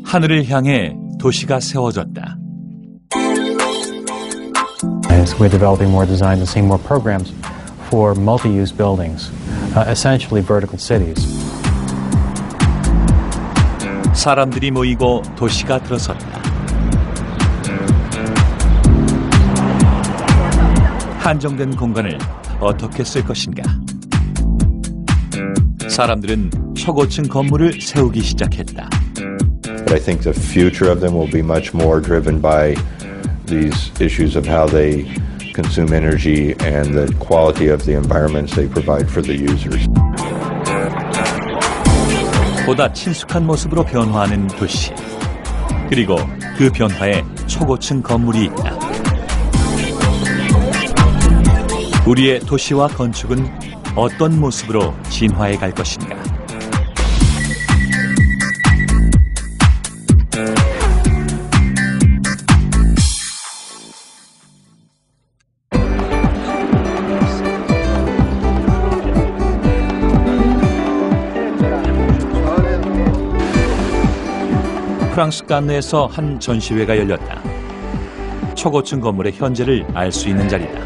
하늘을 향해 도시가 세워졌다. As we're developing more designs and seeing more programs for multi-use buildings, essentially vertical cities. 사람들이 모이고 도시가 들어섰다. 한정된 공간을 어떻게 쓸 것인가? 사람들은 초고층 건물을 세우기 시작했다. But I think the future of them will be much more driven by these issues of how they consume energy and the quality of the environments they provide for the users. 보다 친숙한 모습으로 변화하는 도시. 그리고 그 변화에 초고층 건물이 있다. 우리의 도시와 건축은 어떤 모습으로 진화해 갈 것인가? 프랑스 칸느에서 한 전시회가 열렸다. 초고층 건물의 현재를 알 수 있는 자리다.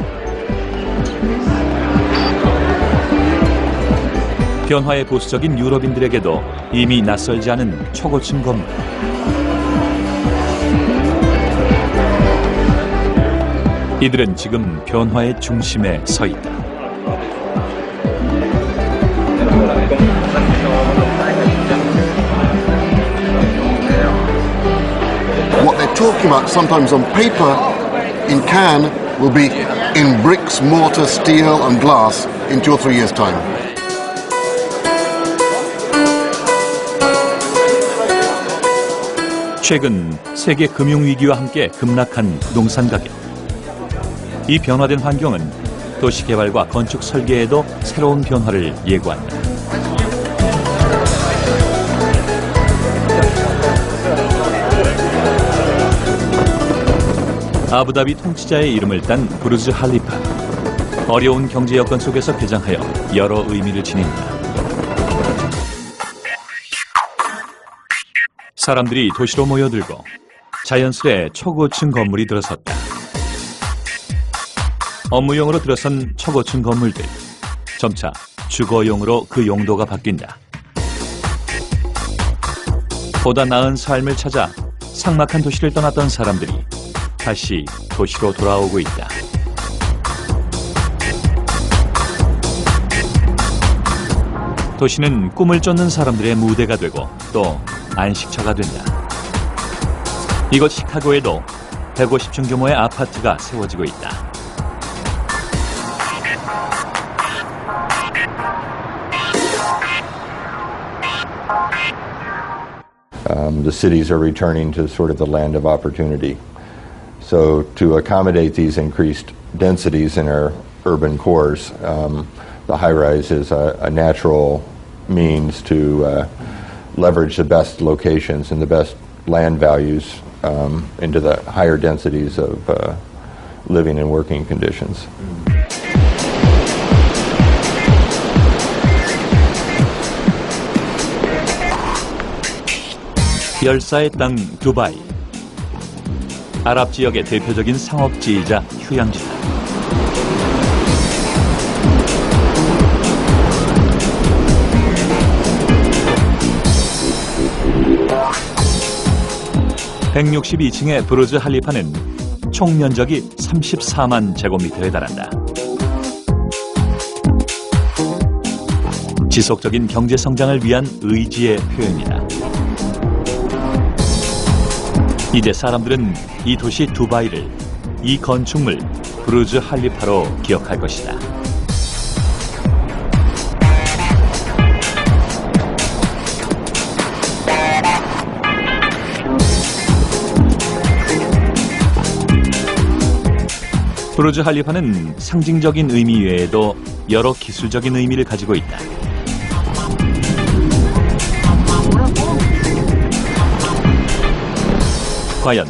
변화에 보수적인 유럽인들에게도 이미 낯설지 않은 초고층 건물. 이들은 지금 변화의 중심에 서 있다. What they're talking about sometimes on paper in Cannes will be in bricks, mortar, steel and glass in 2 or 3 years' time. 최근 세계 금융위기와 함께 급락한 부동산 가격. 이 변화된 환경은 도시 개발과 건축 설계에도 새로운 변화를 예고한다. 아부다비 통치자의 이름을 딴 부르즈 할리파. 어려운 경제 여건 속에서 개장하여 여러 의미를 지닌다. 사람들이 도시로 모여들고 자연스레 초고층 건물이 들어섰다. 업무용으로 들어선 초고층 건물들. 점차 주거용으로 그 용도가 바뀐다. 보다 나은 삶을 찾아 삭막한 도시를 떠났던 사람들이 다시 도시로 돌아오고 있다. 도시는 꿈을 쫓는 사람들의 무대가 되고 또 안식처가 된다. 이곳 시카고에도 150층 규모의 아파트가 세워지고 있다. The cities are returning to sort of the land of opportunity. So to accommodate these increased densities in our urban cores, the high-rise is a natural means to leverage the best locations and the best land values into the higher densities of living and working conditions. 열사의 땅 두바이. 아랍 지역의 대표적인 상업지이자 휴양지다. (162층의) 부르즈 할리파는 총 면적이 34만 제곱미터에 달한다. 지속적인 경제 성장을 위한 의지의 표현이다. 이제 사람들은 이 도시 두바이를, 이 건축물 부르즈 할리파로 기억할 것이다. 부르즈 할리파는 상징적인 의미 외에도 여러 기술적인 의미를 가지고 있다. 과연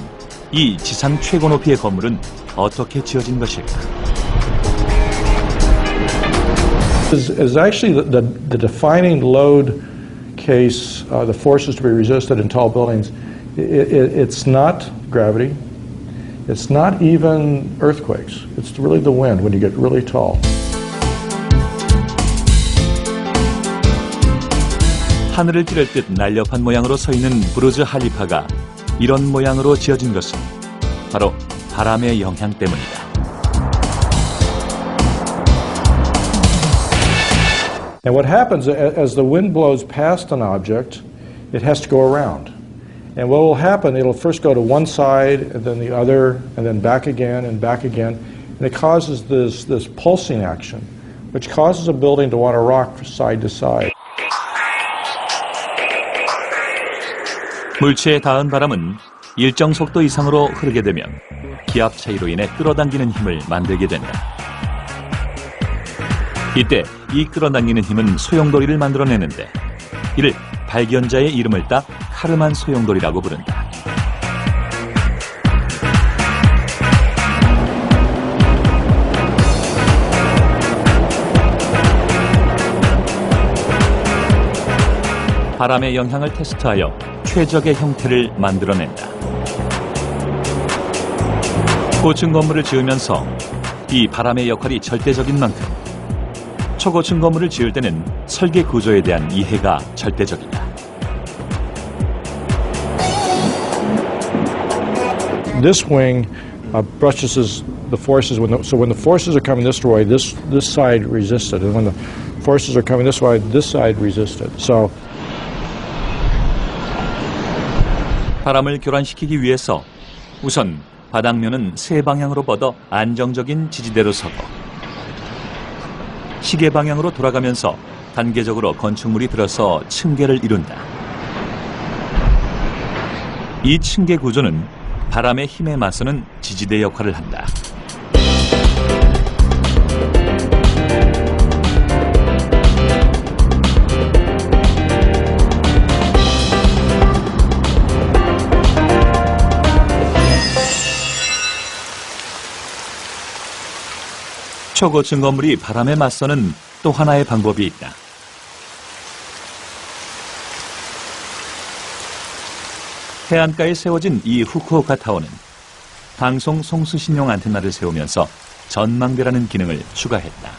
이 지상 최고 높이의 건물은 어떻게 지어진 것일까? Is actually the defining load case, the forces to be resisted in tall buildings, it's not gravity, it's not even earthquakes, it's really the wind when you get really tall. 하늘을 찌를 듯 날렵한 모양으로 서 있는 부르즈 할리파가 이런 모양으로 지어진 것은 바로 바람의 영향 때문이다. And what happens as the wind blows past an object, it has to go around. And what will happen, it'll first go to one side, and then the other, and then back again, and back again. And it causes this pulsing action, which causes a building to want to rock from side to side. 물체에 닿은 바람은 일정 속도 이상으로 흐르게 되면 기압 차이로 인해 끌어당기는 힘을 만들게 된다. 이때 이 끌어당기는 힘은 소용돌이를 만들어내는데 이를 발견자의 이름을 따 카르만 소용돌이라고 부른다. 바람의 영향을 테스트하여 최적의 형태를 만들어낸다. 고층 건물을 지으면서 이 바람의 역할이 절대적인 만큼 초고층 건물을 지을 때는 설계 구조에 대한 이해가 절대적이다. This wing brushes the forces. So when the forces are coming this way, this side resisted, and when the forces are coming this way, this side resisted. So 바람을 교란시키기 위해서 우선 바닥면은 세 방향으로 뻗어 안정적인 지지대로 서고 시계 방향으로 돌아가면서 단계적으로 건축물이 들어서 층계를 이룬다. 이 층계 구조는 바람의 힘에 맞서는 지지대 역할을 한다. 초고층 건물이 바람에 맞서는 또 하나의 방법이 있다. 해안가에 세워진 이 후쿠오카 타워는 방송 송수신용 안테나를 세우면서 전망대라는 기능을 추가했다.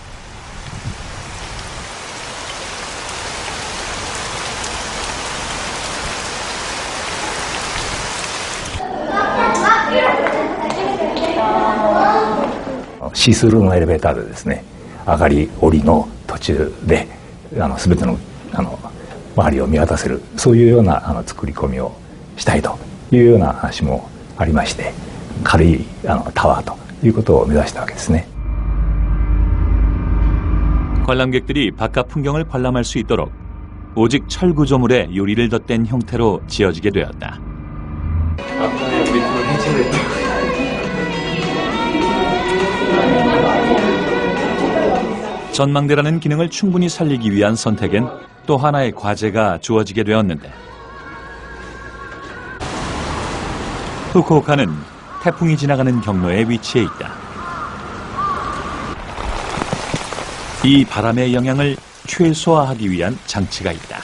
シースルーのエレベーターでですね、上がり降りの途中で全ての周りを見渡せる、そういうような作り込みをしたいというような話もありまして、軽いタワーということを目指したわけですね。 관람객들이 바깥 풍경을 관람할 수 있도록 오직 철 구조물에 유리를 덧댄 형태로 지어지게 되었다. 전망대라는 기능을 충분히 살리기 위한 선택엔 또 하나의 과제가 주어지게 되었는데 후쿠오카는 태풍이 지나가는 경로에 위치해 있다. 이 바람의 영향을 최소화하기 위한 장치가 있다.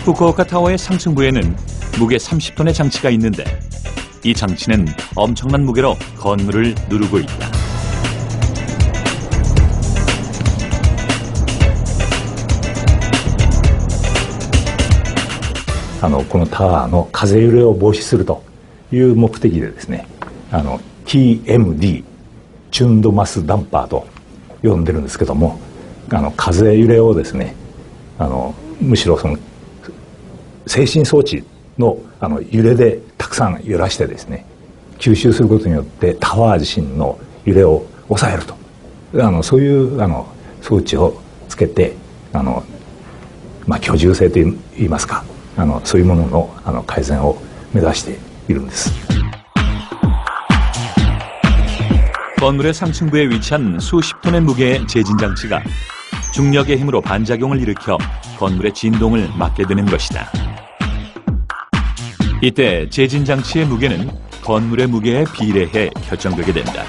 후쿠오카 타워의 상층부에는 무게 30톤의 장치가 있는데 이 장치는 엄청난 무게로 건물을 누르고 있다. このタワーの風揺れを防止するという目的でですね、TMD チュンドマスダンパーと呼んでるんですけども、風揺れをですね、むしろその制振装置の揺れでたくさん揺らしてですね、吸収することによってタワー自身の揺れを抑えると、そういう装置をつけて居住性といいますか、そういうものの改善を目指しているんです。 건물의 상층부에 위치한 수십 톤의 무게의 제진 장치가 중력의 힘으로 반작용을 일으켜 건물의 진동을 막게 되는 것이다. 이때 제진 장치의 무게는 건물의 무게에 비례해 결정되게 된다.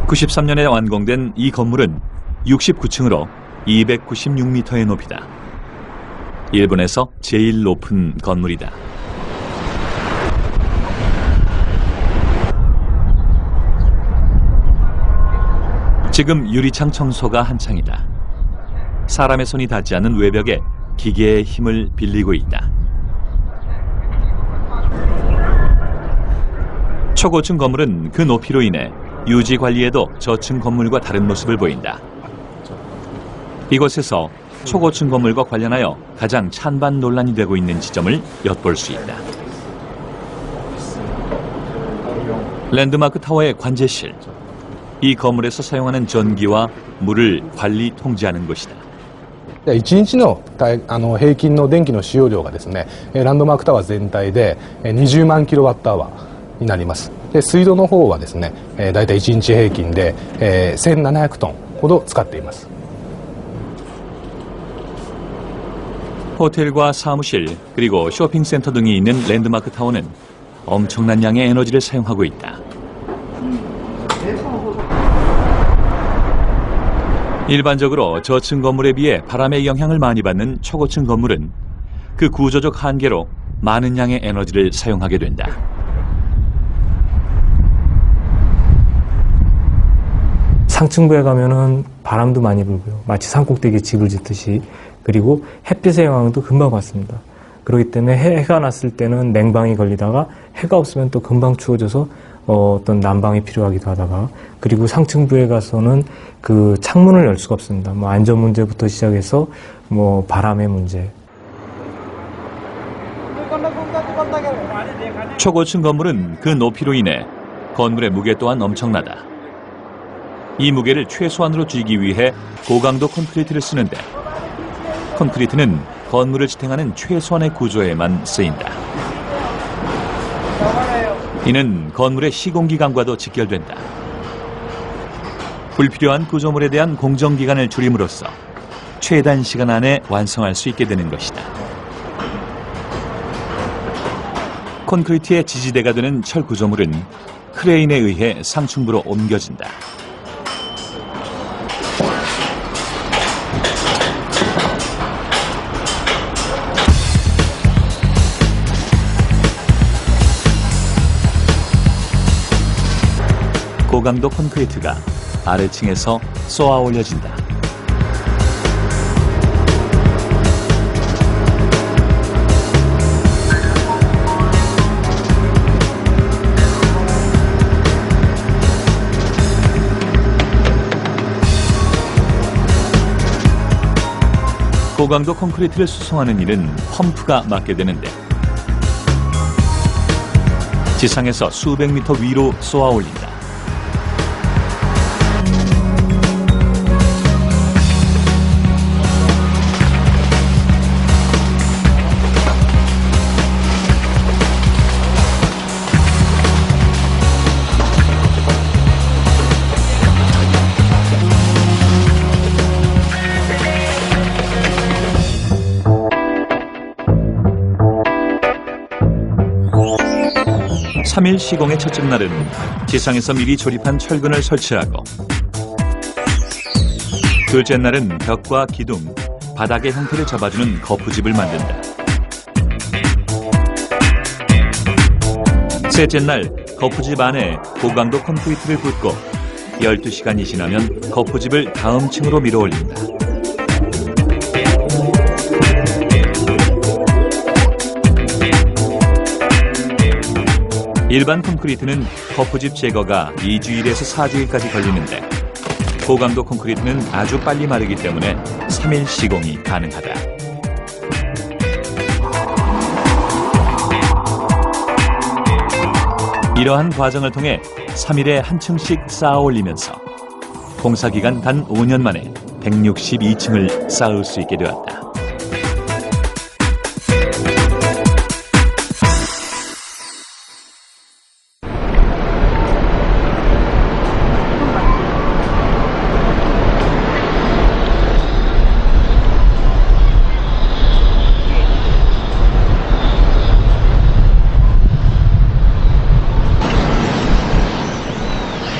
(93년에) 완공된 이 건물은 69층으로 296m의 높이다. 일본에서 제일 높은 건물이다. 지금 유리창 청소가 한창이다. 사람의 손이 닿지 않는 외벽에 기계의 힘을 빌리고 있다. 초고층 건물은 그 높이로 인해 유지 관리에도 저층 건물과 다른 모습을 보인다. 이곳에서 초고층 건물과 관련하여 가장 찬반 논란이 되고 있는 지점을 엿볼 수 있다. 랜드마크 타워의 관제실. 이 건물에서 사용하는 전기와 물을 관리 통제하는 곳이다. 1日の平均の電気の使用量がですね、ランドマークタワー全体で20万キロワットアワーになります。で、水道の方はですね、だいたい1日平均で1700トンほど使っています。 호텔과 사무실 그리고 쇼핑센터 등이 있는 랜드마크 타워는 엄청난 양의 에너지를 사용하고 있다. 일반적으로 저층 건물에 비해 바람의 영향을 많이 받는 초고층 건물은 그 구조적 한계로 많은 양의 에너지를 사용하게 된다. 상층부에 가면은 바람도 많이 불고요. 마치 산꼭대기에 집을 짓듯이. 그리고 햇빛의 영향도 금방 받습니다. 그렇기 때문에 해가 났을 때는 냉방이 걸리다가 해가 없으면 또 금방 추워져서 어떤 난방이 필요하기도 하다가, 그리고 상층부에 가서는 그 창문을 열 수가 없습니다. 뭐 안전 문제부터 시작해서 뭐 바람의 문제. 초고층 건물은 그 높이로 인해 건물의 무게 또한 엄청나다. 이 무게를 최소한으로 줄이기 위해 고강도 콘크리트를 쓰는데, 콘크리트는 건물을 지탱하는 최소한의 구조에만 쓰인다. 이는 건물의 시공기간과도 직결된다. 불필요한 구조물에 대한 공정기간을 줄임으로써 최단 시간 안에 완성할 수 있게 되는 것이다. 콘크리트의 지지대가 되는 철 구조물은 크레인에 의해 상층부로 옮겨진다. 고강도 콘크리트가 아래층에서 쏘아 올려진다. 고강도 콘크리트를 수송하는 일은 펌프가 맡게 되는데, 지상에서 수백 미터 위로 쏘아 올린다. (3일) 시공의 첫째 날은 지상에서 미리 조립한 철근을 설치하고, 둘째 날은 벽과 기둥, 바닥의 형태를 잡아주는 거푸집을 만든다. 셋째 날 거푸집 안에 고강도 콘크리트를 붓고 12시간이 지나면 거푸집을 다음 층으로 밀어 올린다. 일반 콘크리트는 거푸집 제거가 2주일에서 4주일까지 걸리는데, 고강도 콘크리트는 아주 빨리 마르기 때문에 3일 시공이 가능하다. 이러한 과정을 통해 3일에 한 층씩 쌓아 올리면서 공사기간 단 5년 만에 162층을 쌓을 수 있게 되었다.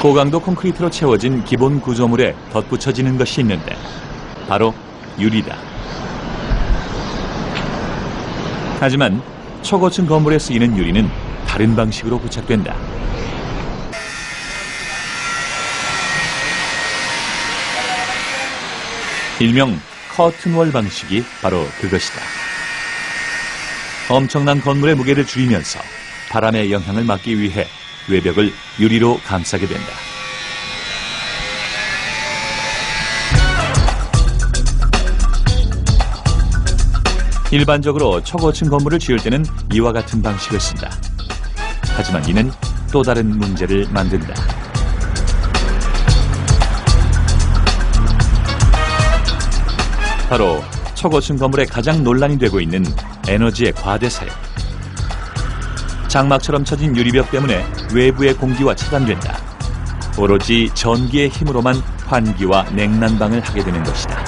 고강도 콘크리트로 채워진 기본 구조물에 덧붙여지는 것이 있는데 바로 유리다. 하지만 초고층 건물에 쓰이는 유리는 다른 방식으로 부착된다. 일명 커튼월 방식이 바로 그것이다. 엄청난 건물의 무게를 줄이면서 바람의 영향을 막기 위해 외벽을 유리로 감싸게 된다. 일반적으로 초고층 건물을 지을 때는 이와 같은 방식을 쓴다. 하지만 이는 또 다른 문제를 만든다. 바로 초고층 건물에 가장 논란이 되고 있는 에너지의 과대 사용. 장막처럼 쳐진 유리벽 때문에 외부의 공기와 차단된다. 오로지 전기의 힘으로만 환기와 냉난방을 하게 되는 것이다.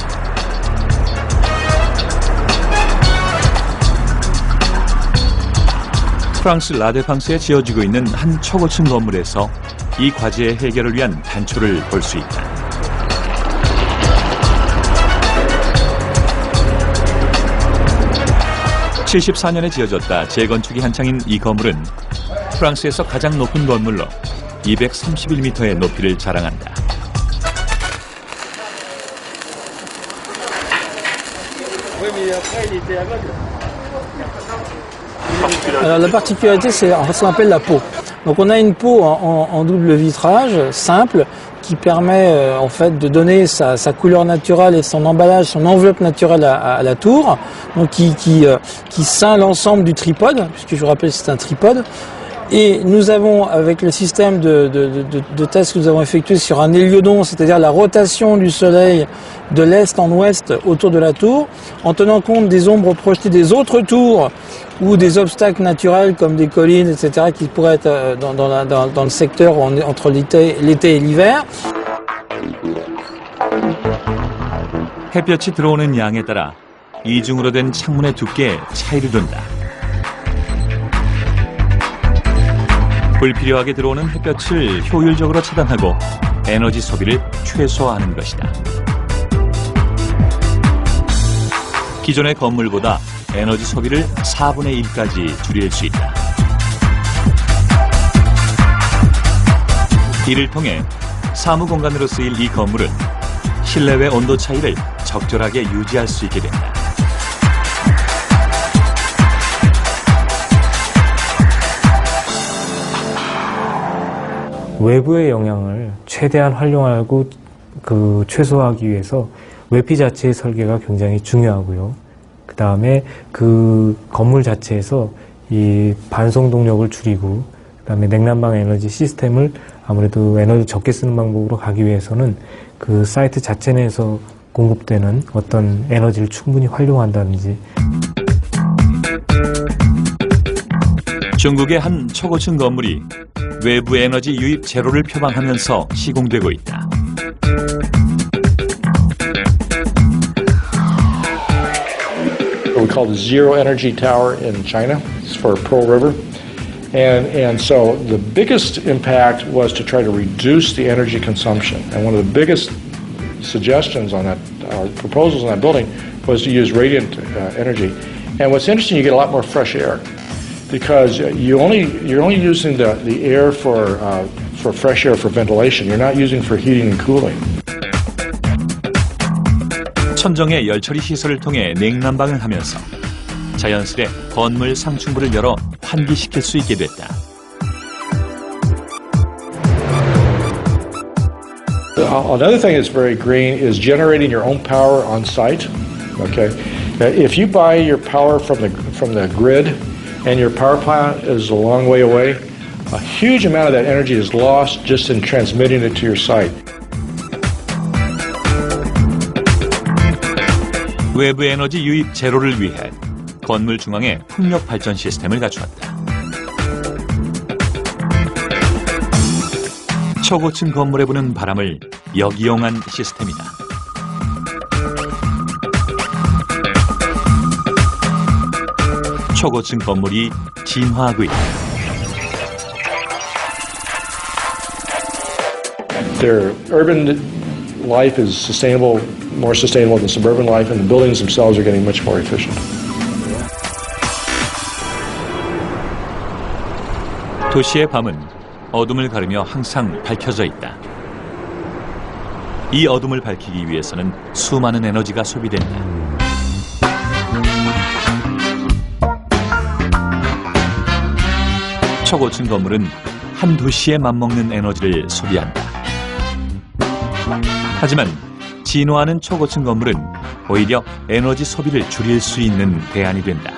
프랑스 라데팡스에 지어지고 있는 한 초고층 건물에서 이 과제의 해결을 위한 단초를 볼 수 있다. (74년에) 지어졌다 재건축이 한창인 이 건물은 프랑스에서 가장 높은 건물로 231m의 높이를 자랑한다. Alors la particularité, c'est en fait ce qu'on appelle la peau. Donc on a une peau en double vitrage simple qui permet en fait de donner sa couleur naturelle et son emballage, son enveloppe naturelle à la tour, donc qui ceint l'ensemble du tripode, puisque je vous rappelle c'est un tripode. Et nous avons, avec le système de tests que nous avons effectué sur un héliodon, c'est-à-dire la rotation du soleil de l'est en ouest autour de la tour, en tenant compte des ombres projetées des autres tours ou des obstacles naturels comme des collines, etc., qui pourraient être dans le secteur entre l'été et l'hiver. 햇볕이 들어오는 양에 따라 이중으로 된 창문의 두께에 차이를 둔다. 불필요하게 들어오는 햇볕을 효율적으로 차단하고 에너지 소비를 최소화하는 것이다. 기존의 건물보다 에너지 소비를 4분의 1까지 줄일 수 있다. 이를 통해 사무공간으로 쓰일 이 건물은 실내외 온도 차이를 적절하게 유지할 수 있게 된다. 외부의 영향을 최대한 활용하고 최소화하기 위해서 외피 자체의 설계가 굉장히 중요하고요. 그 다음에 그 건물 자체에서 이 반송 동력을 줄이고, 그 다음에 냉난방 에너지 시스템을 아무래도 에너지 적게 쓰는 방법으로 가기 위해서는 그 사이트 자체 내에서 공급되는 어떤 에너지를 충분히 활용한다든지. 중국의 한 초고층 건물이 외부 에너지 유입 제로를 표방하면서 시공되고 있다. We call the Zero Energy Tower in China. It's for Pearl River. And so the biggest impact was to try to reduce the energy consumption. And one of the biggest suggestions on that, proposals on that building, was to use radiant energy. And what's interesting, you get a lot more fresh air, because you're only using the air for fresh air for ventilation. You're not using for heating and cooling. 천정의 열처리 시설을 통해 냉난방을 하면서 자연스레 건물 상층부를 열어 환기시킬 수 있게 됐다. Another thing that's very green is generating your own power on site. Okay, if you buy your power from the grid and your power plant is a long way away, a huge amount of that energy is lost just in transmitting it to your site. 외부 에너지 유입 제로를 위해 건물 중앙에 풍력 발전 시스템을 갖추었다. 초고층 건물에 부는 바람을 역이용한 시스템이다. 초고층 건물이 진화하고 있다. Their urban life is sustainable, more sustainable than suburban life, and the buildings themselves are getting much more efficient. 도시의 밤은 어둠을 가르며 항상 밝혀져 있다. 이 어둠을 밝히기 위해서는 수많은 에너지가 소비된다. 초고층 건물은 한 도시에 맞먹는 에너지를 소비한다. 하지만 진화하는 초고층 건물은 오히려 에너지 소비를 줄일 수 있는 대안이 된다.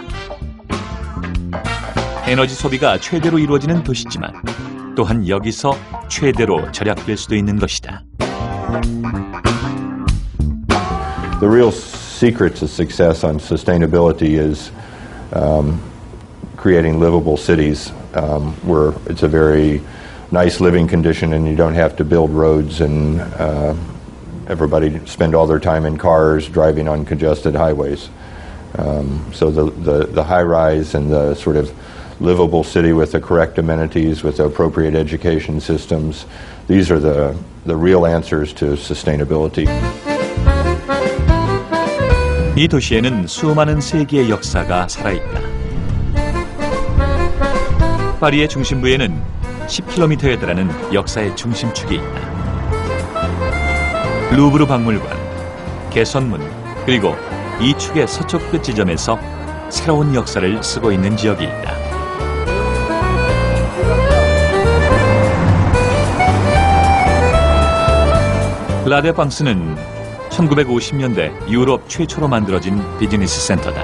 에너지 소비가 최대로 이루어지는 도시지만 또한 여기서 최대로 절약될 수도 있는 것이다. The real secret to success on sustainability is creating livable cities where it's a very nice living condition and you don't have to build roads and everybody spend all their time in cars driving on congested highways. So the high-rise and the sort of livable city with the correct amenities, with the appropriate education systems, these are the real answers to sustainability. 이 도시에는 수많은 세기의 역사가 살아있다. 파리의 중심부에는 10km에 달하는 역사의 중심축이 있다. 루브르 박물관, 개선문, 그리고 이 축의 서쪽 끝 지점에서 새로운 역사를 쓰고 있는 지역이 있다. 라데팡스는 1950년대 유럽 최초로 만들어진 비즈니스 센터다.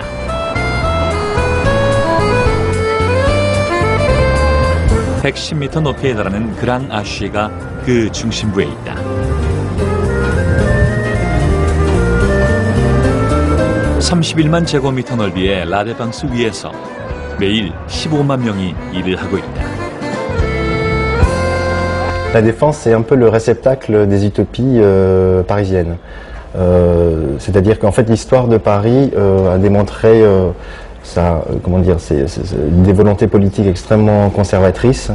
(110m) 높이에 달하는 그랑 아쉬가 그 중심부에 있다. (31만 제곱미터) 넓이의 라데팡스 위에서 매일 15만 명이 일을 하고 있다. La Défense, c'est un peu le réceptacle des utopies parisiennes. C'est-à-dire qu'en fait, l'histoire de Paris a démontré des volontés politiques extrêmement conservatrices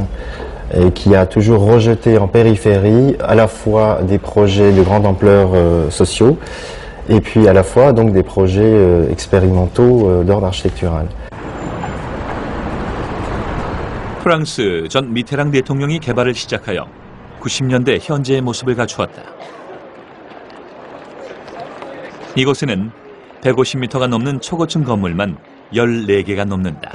et qui a toujours rejeté en périphérie à la fois des projets de grande ampleur sociaux et puis à la fois donc des projets expérimentaux d'ordre architectural. 프랑스 전 미테랑 대통령이 개발을 시작하여 90년대 현재의 모습을 갖추었다. 이곳에는 150m가 넘는 초고층 건물만 14개가 넘는다.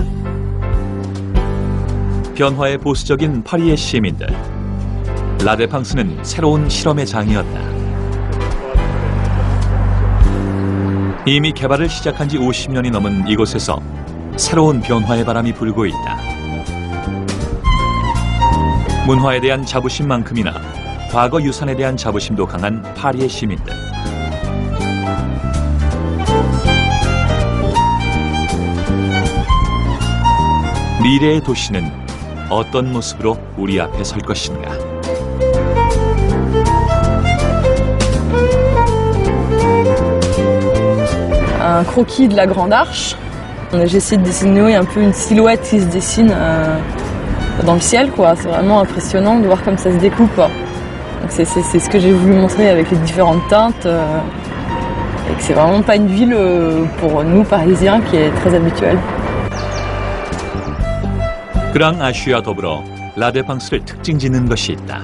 변화에 보수적인 파리의 시민들. 라데팡스는 새로운 실험의 장이었다. 이미 개발을 시작한 지 50년이 넘은 이곳에서 새로운 변화의 바람이 불고 있다. 문화에 대한 자부심만큼이나 과거 유산에 대한 자부심도 강한 파리의 시민들. 미래의 도시는 어떤 모습으로 우리 앞에 설 것인가? Un croquis de la Grande Arche. J'essaie de dessiner un peu une silhouette qui se dessine dans le ciel, quoi. C'est vraiment impressionnant de voir comme ça se découpe. Donc c'est ce que j'ai voulu montrer avec les différentes teintes. Et que c'est vraiment pas une ville pour nous Parisiens qui est très habituelle. 그랑 아쉬와 더불어 라데팡스를 특징 짓는 것이 있다.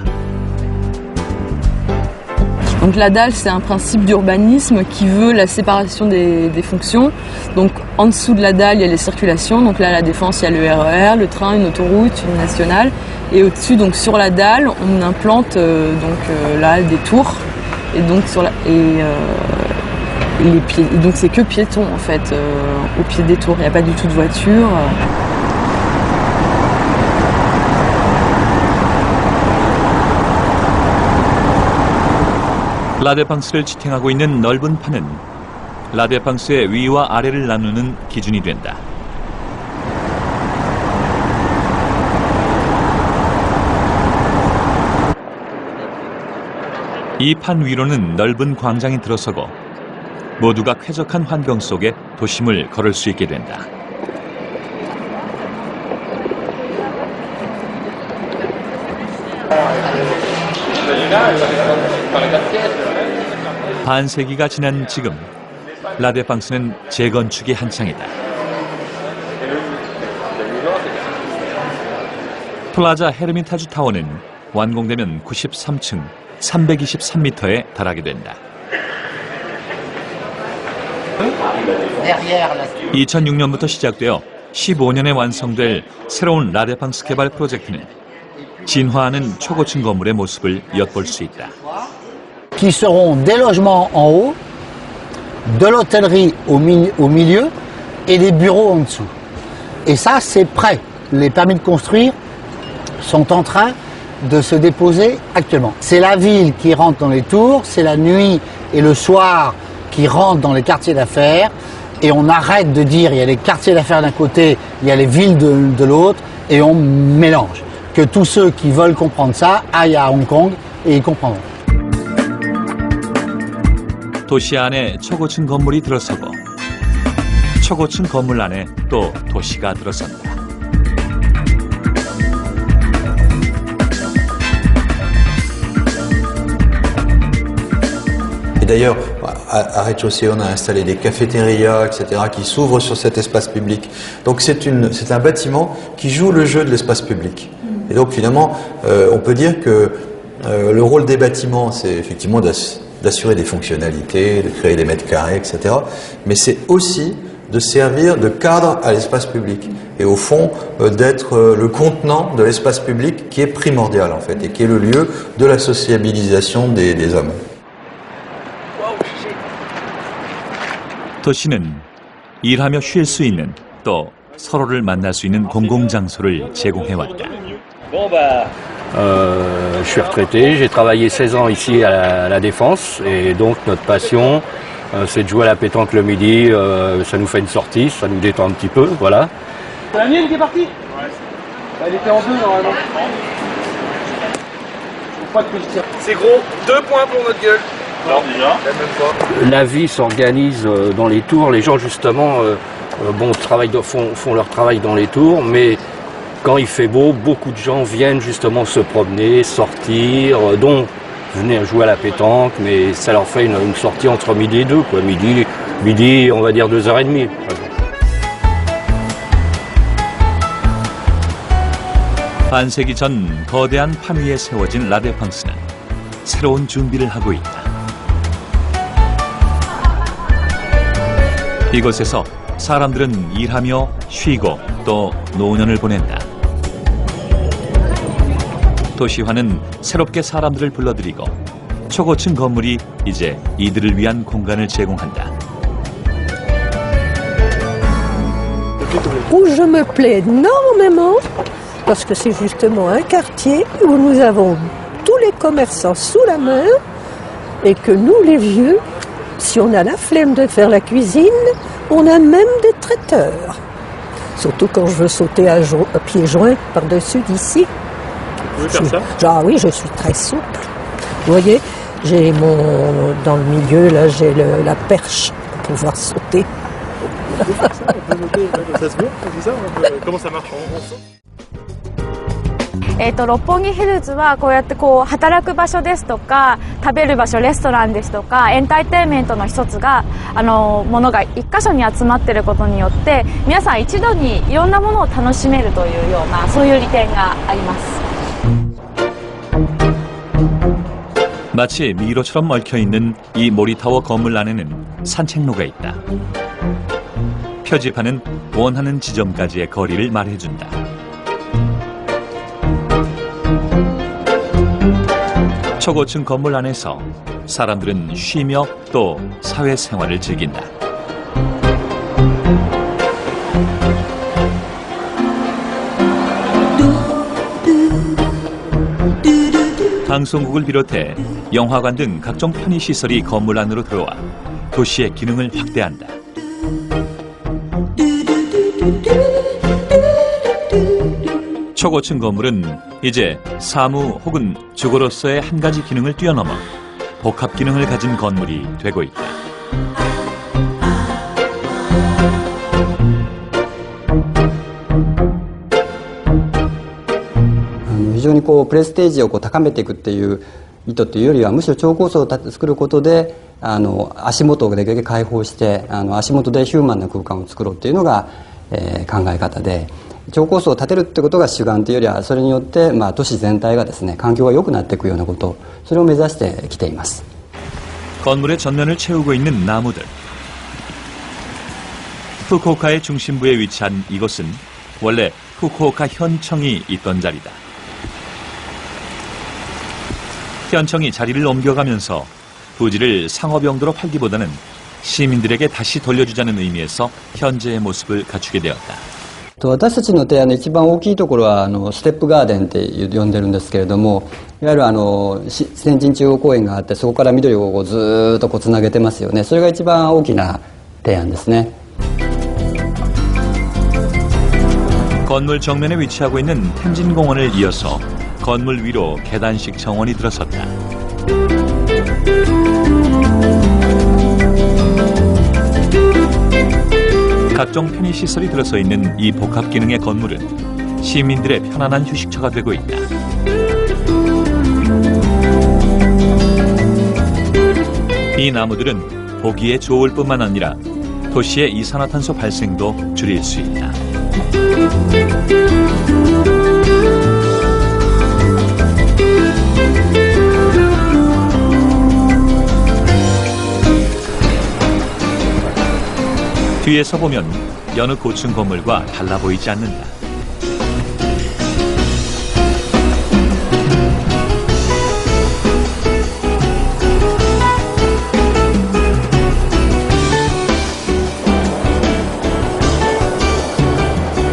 Donc la dalle, c'est un principe d'urbanisme qui veut la séparation des fonctions. Donc en dessous de la dalle, il y a les circulations. Donc là, à la Défense, il y a le RER, le train, une autoroute, une nationale. Et au-dessus, donc sur la dalle, on implante là des tours. Et donc les pieds. Et donc c'est que piétons en fait au pied des tours. Il n'y a pas du tout de voiture. 라데팡스를 지탱하고 있는 넓은 판은 라데팡스의 위와 아래를 나누는 기준이 된다. 이 판 위로는 넓은 광장이 들어서고 모두가 쾌적한 환경 속에 도심을 걸을 수 있게 된다. 반세기가 지난 지금 라데팡스는 재건축의 한창이다. 플라자 헤르미타주 타워는 완공되면 93층 323m에 달하게 된다. 2006년부터 시작되어 15년에 완성될 새로운 라데팡스 개발 프로젝트는 진화하는 초고층 건물의 모습을 엿볼 수 있다. Qui seront des logements en haut, de l'hôtellerie au milieu et des bureaux en dessous. Et ça, c'est prêt. Les permis de construire sont en train de se déposer actuellement. C'est la ville qui rentre dans les tours, c'est la nuit et le soir qui rentre dans les quartiers d'affaires. Et on arrête de dire il y a les quartiers d'affaires d'un côté, il y a les villes de l'autre, et on mélange. Que tous ceux qui veulent comprendre ça aillent à Hong Kong et ils comprendront. 도시 안에 초고층 건물이 들어서고 초고층 건물 안에 또 도시가 들어선다. Et d'ailleurs, à rez-de-chaussée, on a installé des cafétérias, etc., qui s'ouvrent sur cet espace public. Donc c'est un bâtiment qui joue le jeu de l'espace public. Et donc finalement, on peut dire que le rôle des bâtiments, c'est effectivement d'assurer des fonctionnalités, de créer des mètres carrés, etc. Mais c'est aussi de servir de cadre à l'espace public. Et au fond, d'être le contenant de l'espace public qui est primordial, en fait, et qui est le lieu de la sociabilisation des hommes. 도시는 일하며 쉴 수 있는 또 서로를 만날 수 있는 공공장소를 제공해왔다. Je suis retraité, j'ai travaillé 16 ans ici à la Défense et donc notre passion c'est de jouer à la pétanque le midi, ça nous fait une sortie, ça nous détend un petit peu, voilà. C'est la mienne qui est partie? Ouais. Elle était en deux normalement. C'est gros, 2 points pour notre gueule. Alors déjà la vie s'organise dans les tours, les gens justement font leur travail dans les tours, mais quand il fait beau, beaucoup de gens viennent justement se promener, sortir, donc venir jouer à la pétanque, mais ça leur fait une sortie entre midi et 2, quoi. Midi, on va dire 2h30. 반세기 전 거대한 판 위에 세워진 라데팡스는 새로운 준비를 하고 있다. 이곳에서 사람들은 일하며 쉬고 또 노년을 보낸다. 도시화는 새롭게 사람들을 불러들이고 초고층 건물이 이제 이들을 위한 공간을 제공한다. Où je me plais énormément, parce que c'est justement un quartier où nous avons tous les commerçants sous la main et que nous, les vieux, si on a la flemme de faire la cuisine, on a même des traiteurs. Surtout quand je veux sauter à pieds joints par-dessus d'ici. Vous pouvez faire ça? Ah oui, je suis très souple. Vous voyez, j'ai dans le milieu, là, j'ai la perche pour pouvoir sauter. On peut faire ça, on peut monter, ça se monte, on dit ça, comment ça marche? On saute? 六本木ヒルズはこうやって働く場所ですとか食べる場所レストランですとかエンターテインメントの一つがものが一箇所に集まっていることによって皆さん一度にいろんなものを楽しめるというようなそういう利点があります。 마치 미로처럼 얽혀있는 이 모리타워 건물 안에는 산책로가 있다. 표지판은 원하는 지점까지의 거리를 말해준다. 초고층 건물 안에서 사람들은 쉬며 또 사회생활을 즐긴다. 방송국을 비롯해 영화관 등 각종 편의시설이 건물 안으로 들어와 도시의 기능을 확대한다. 초고층 건물은 이제 사무 혹은 주거로서의 한 가지 기능을 뛰어넘어 복합 기능을 가진 건물이 되고 있다. 非常にプレステージを高めていくっていう意図というよりはむしろ超高層を作ることで足元をできるだけ開放して足元でヒューマンな空間を作ろうっていうのが、考え方で、超高層を建てるってことが主眼というよりはそれによって、都市全体がですね環境が良くなっていくようなこと、それを目指してきています。 건물의 전면을 채우고 있는 나무들. 후쿠오카의 중심부에 위치한 이곳은 원래 후쿠오카 현청이 있던 자리다. 현청이 자리를 옮겨가면서 부지를 상업용도로 팔기보다는 시민들에게 다시 돌려주자는 의미에서 현재의 모습을 갖추게 되었다. 私たちの提案の一番大きいところはステップガーデンって呼んでるんですけれども、いわゆる先人中央公園があってそこから緑をずーっとつなげてますよね。それが一番大きな提案ですね。 건물 정면에 위치하고 있는 텐진공원을 이어서 건물 위로 계단식 정원이 들어섰다. 각종 편의시설이 들어서 있는 이 복합 기능의 건물은 시민들의 편안한 휴식처가 되고 있다. 이 나무들은 보기에 좋을 뿐만 아니라 도시의 이산화탄소 발생도 줄일 수 있다. 뒤에서 보면 여느 고층 건물과 달라 보이지 않는다.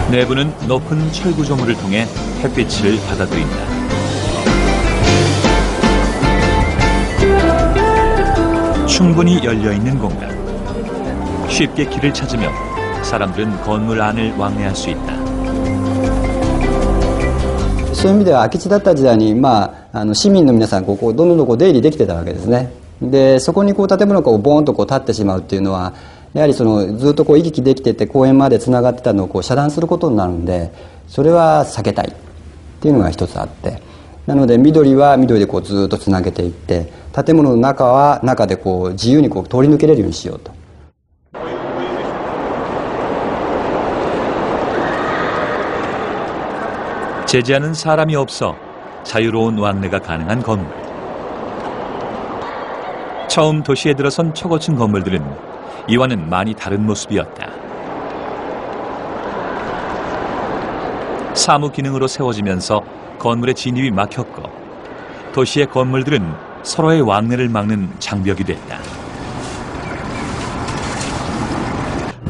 내부는 높은 철구조물을 통해 햇빛을 받아들인다. 충분히 열려있는 공간. 쉽게 길을 찾으며 사람들은 건물 안을 왕래할 수 있다. そういう意味では空き地だった時代に、市民の皆さんここどんどん出入りできてたわけですね。でそこに建物がボーンと立ってしまうっていうのはやはりずっと行き来できてて公園までつながってたのを遮断することになるんで、それは避けたいっていうのが一つあって、なので緑は緑でずっとつなげていって建物の中は中で自由に通り抜けれるようにしようと。 제지하는 사람이 없어 자유로운 왕래가 가능한 건물. 처음 도시에 들어선 초고층 건물들은 이와는 많이 다른 모습이었다. 사무 기능으로 세워지면서 건물의 진입이 막혔고 도시의 건물들은 서로의 왕래를 막는 장벽이 됐다.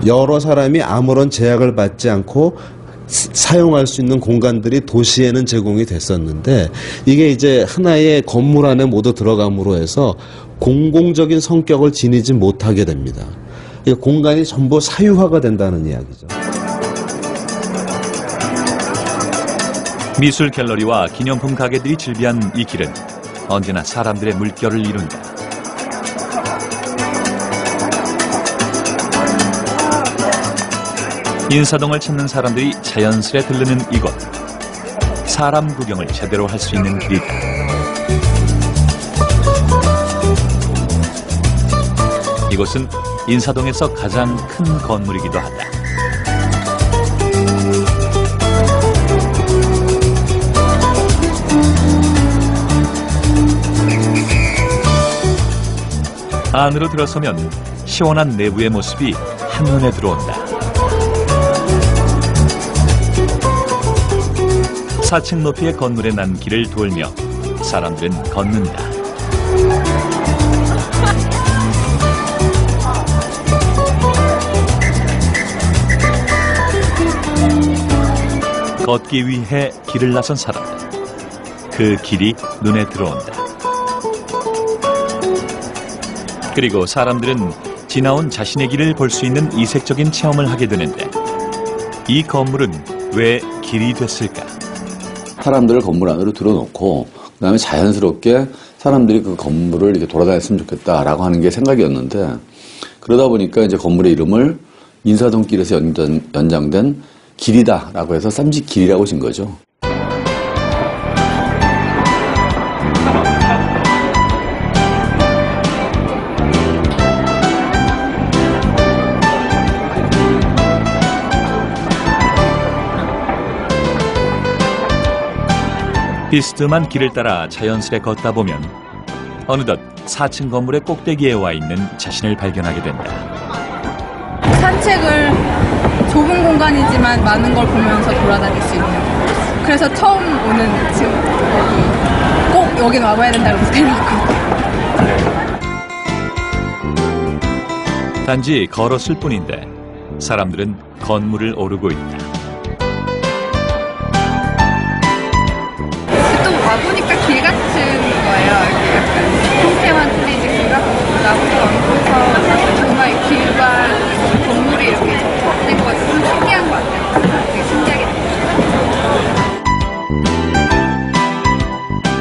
여러 사람이 아무런 제약을 받지 않고 사용할 수 있는 공간들이 도시에는 제공이 됐었는데 이게 이제 하나의 건물 안에 모두 들어감으로 해서 공공적인 성격을 지니지 못하게 됩니다. 공간이 전부 사유화가 된다는 이야기죠. 미술 갤러리와 기념품 가게들이 즐비한 이 길은 언제나 사람들의 물결을 이룬다. 인사동을 찾는 사람들이 자연스레 들르는 이곳. 사람 구경을 제대로 할 수 있는 길이다. 이곳은 인사동에서 가장 큰 건물이기도 하다. 안으로 들어서면 시원한 내부의 모습이 한눈에 들어온다. 4층 높이의 건물에 난 길을 돌며 사람들은 걷는다. 걷기 위해 길을 나선 사람들. 그 길이 눈에 들어온다. 그리고 사람들은 지나온 자신의 길을 볼 수 있는 이색적인 체험을 하게 되는데 이 건물은 왜 길이 됐을까? 사람들을 건물 안으로 들어놓고 그다음에 자연스럽게 사람들이 그 건물을 이렇게 돌아다녔으면 좋겠다라고 하는 게 생각이었는데 그러다 보니까 이제 건물의 이름을 인사동길에서 연장된 길이다라고 해서 쌈짓길이라고 진 거죠. 비스듬한 길을 따라 자연스레 걷다 보면 어느덧 4층 건물의 꼭대기에 와 있는 자신을 발견하게 된다. 산책을 좁은 공간이지만 많은 걸 보면서 돌아다닐 수 있는. 그래서 처음 오는 지금 꼭 여긴 와봐야 된다고 생각하고. 단지 걸었을 뿐인데 사람들은 건물을 오르고 있다. 또 와보니까 길 같은 거예요. 이렇게 약간 형태만 틀리지 길 같은 거 나무도 얹어서 정말 길과 건물이 이렇게 된 것 같아서 좀 신기한 것 같아요. 되게 신기하게 느껴요.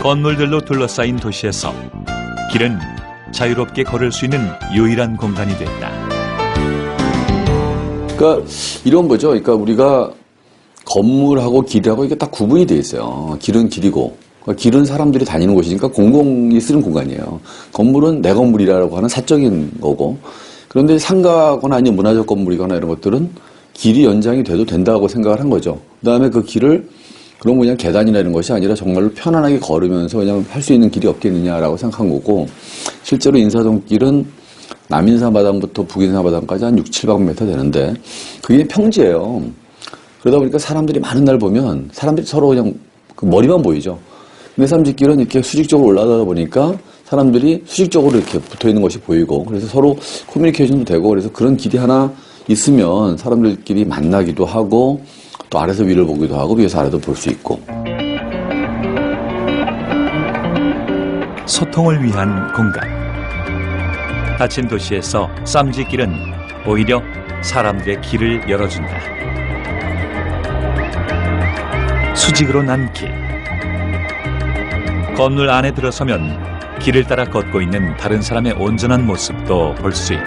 건물들로 둘러싸인 도시에서 길은 자유롭게 걸을 수 있는 유일한 공간이 됐다. 그러니까 이런 거죠. 그러니까 우리가 건물하고 길하고 이게 딱 구분이 돼 있어요. 길은 길이고, 그러니까 길은 사람들이 다니는 곳이니까 공공이 쓰는 공간이에요. 건물은 내 건물이라고 하는 사적인 거고, 그런데 상가거나 아니면 문화적 건물이거나 이런 것들은 길이 연장이 돼도 된다고 생각을 한 거죠. 그 다음에 그 길을 그런 그냥 계단이나 이런 것이 아니라 정말로 편안하게 걸으면서 그냥 할 수 있는 길이 없겠느냐라고 생각한 거고, 실제로 인사동길은 남인사마당부터 북인사마당까지 한 6, 700m 되는데 그게 평지예요. 그러다 보니까 사람들이 많은 날 보면 사람들이 서로 그냥 그 머리만 보이죠. 근데 삼지길은 이렇게 수직적으로 올라가다 보니까 사람들이 수직적으로 이렇게 붙어 있는 것이 보이고, 그래서 서로 커뮤니케이션도 되고, 그래서 그런 길이 하나 있으면 사람들끼리 만나기도 하고, 또 아래서 위를 보기도 하고, 위에서 아래도 볼 수 있고. 소통을 위한 공간. 닫힌 도시에서 쌈지길은 오히려 사람들의 길을 열어준다. 수직으로 난 길. 건물 안에 들어서면 길을 따라 걷고 있는 다른 사람의 온전한 모습도 볼 수 있다.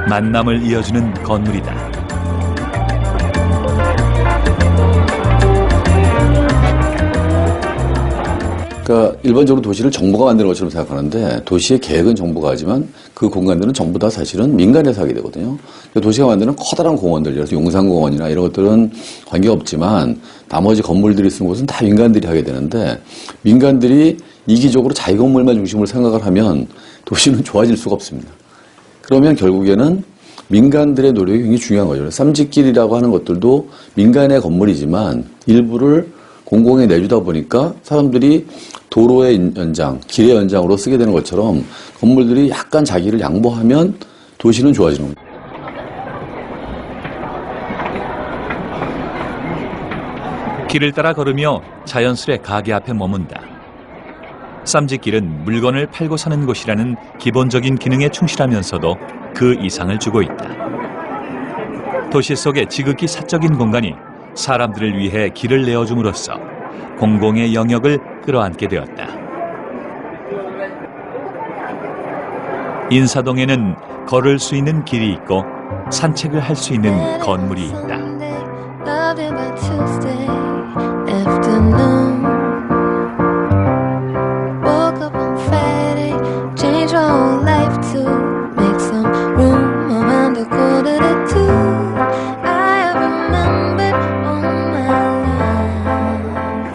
만남을 이어주는 건물이다. 그러니까 일반적으로 도시를 정부가 만드는 것처럼 생각하는데, 도시의 계획은 정부가 하지만 그 공간들은 전부 다 사실은 민간에서 하게 되거든요. 도시가 만드는 커다란 공원들, 예를 들어서 용산공원이나 이런 것들은 관계가 없지만 나머지 건물들이 쓰는 곳은 다 민간들이 하게 되는데, 민간들이 이기적으로 자기 건물만 중심으로 생각을 하면 도시는 좋아질 수가 없습니다. 그러면 결국에는 민간들의 노력이 굉장히 중요한 거죠. 쌈짓길이라고 하는 것들도 민간의 건물이지만 일부를 공공에 내주다 보니까 사람들이 도로의 연장, 길의 연장으로 쓰게 되는 것처럼 건물들이 약간 자기를 양보하면 도시는 좋아지는 겁니다. 길을 따라 걸으며 자연스레 가게 앞에 머문다. 쌈짓길은 물건을 팔고 사는 곳이라는 기본적인 기능에 충실하면서도 그 이상을 주고 있다. 도시 속의 지극히 사적인 공간이 사람들을 위해 길을 내어줌으로써 공공의 영역을 끌어안게 되었다. 인사동에는 걸을 수 있는 길이 있고 산책을 할 수 있는 건물이 있다.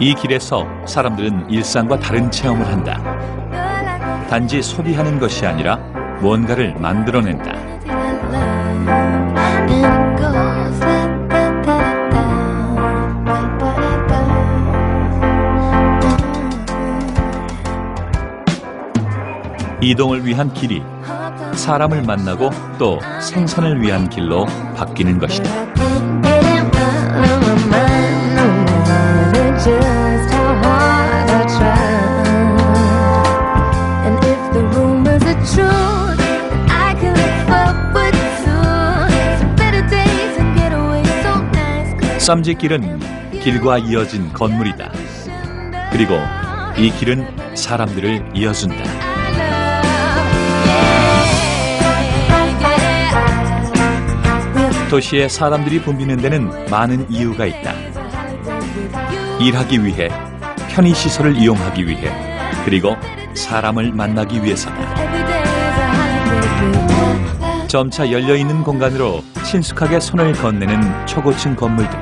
이 길에서 사람들은 일상과 다른 체험을 한다. 단지 소비하는 것이 아니라 뭔가를 만들어낸다. 이동을 위한 길이 사람을 만나고 또 생산을 위한 길로 바뀌는 것이다. 쌈짓길은 길과 이어진 건물이다. 그리고 이 길은 사람들을 이어준다. 도시에 사람들이 붐비는 데는 많은 이유가 있다. 일하기 위해, 편의시설을 이용하기 위해, 그리고 사람을 만나기 위해서다. 점차 열려있는 공간으로 친숙하게 손을 건네는 초고층 건물들.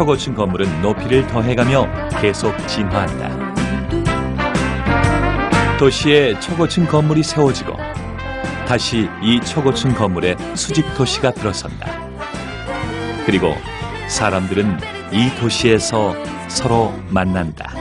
초고층 건물은 높이를 더해가며 계속 진화한다. 도시에 초고층 건물이 세워지고 다시 이 초고층 건물에 수직 도시가 들어선다. 그리고 사람들은 이 도시에서 서로 만난다.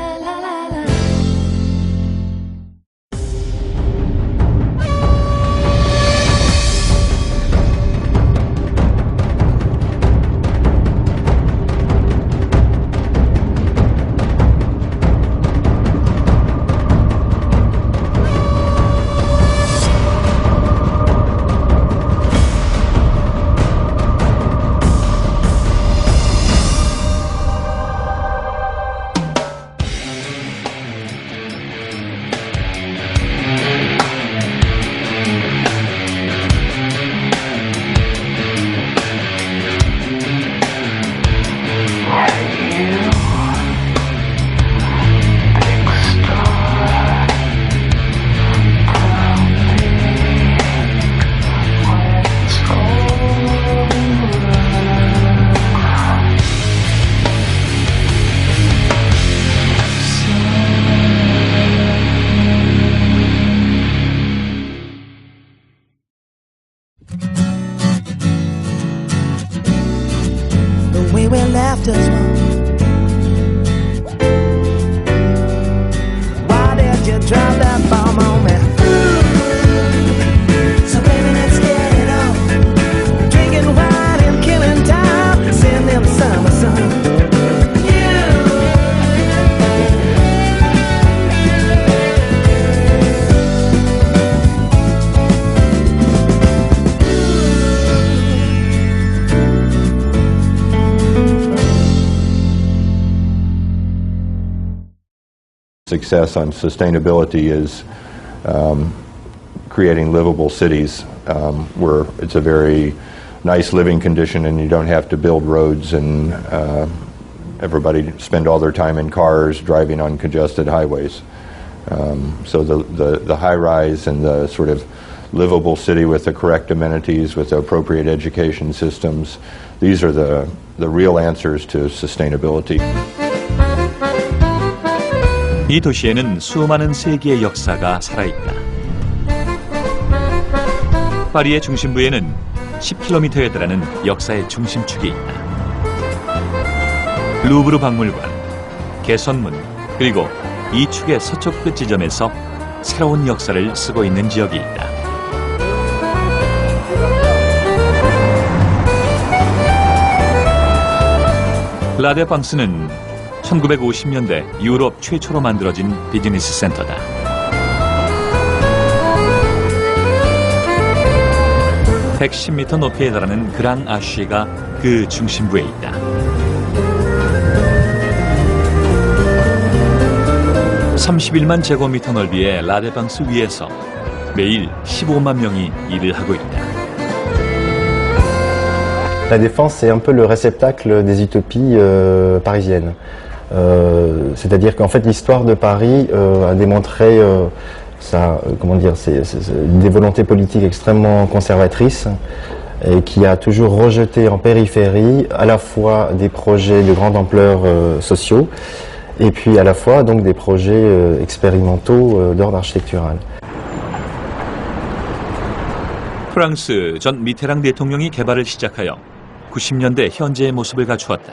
The way we left us one. Why did you drop that bomb on me? So baby, let's get it on. Drinking wine and killing time, sitting in the summer sun. Success on sustainability is creating livable cities where it's a very nice living condition and you don't have to build roads and everybody spend all their time in cars driving on congested highways. So the high-rise and the sort of livable city with the correct amenities, with the appropriate education systems, these are the real answers to sustainability. 이 도시에는 수많은 세기의 역사가 살아있다. 파리의 중심부에는 10km에 달하는 역사의 중심축이 있다. 루브르 박물관, 개선문, 그리고 이 축의 서쪽 끝 지점에서 새로운 역사를 쓰고 있는 지역이 있다. 라데팡스는 1950년대 유럽 최초로 만들어진 비즈니스 센터다. (110m) 높이에 달하는 그랑 아쉬가 그 중심부에 있다. (31만 제곱미터) 넓이의 라데팡스 위에서 매일 15만 명이 일을 하고 있다. La Défense, c'est un peu le réceptacle des utopies parisiennes. C'est-à-dire qu'en fait, l'histoire de Paris a démontré des volontés politiques extrêmement conservatrices et qui a toujours rejeté en périphérie à la fois des projets de grande ampleur sociaux et puis à la fois donc des projets expérimentaux d'ordre architectural. 프랑스 전 미테랑 대통령이 개발을 시작하여 90년대 현재의 모습을 갖추었다.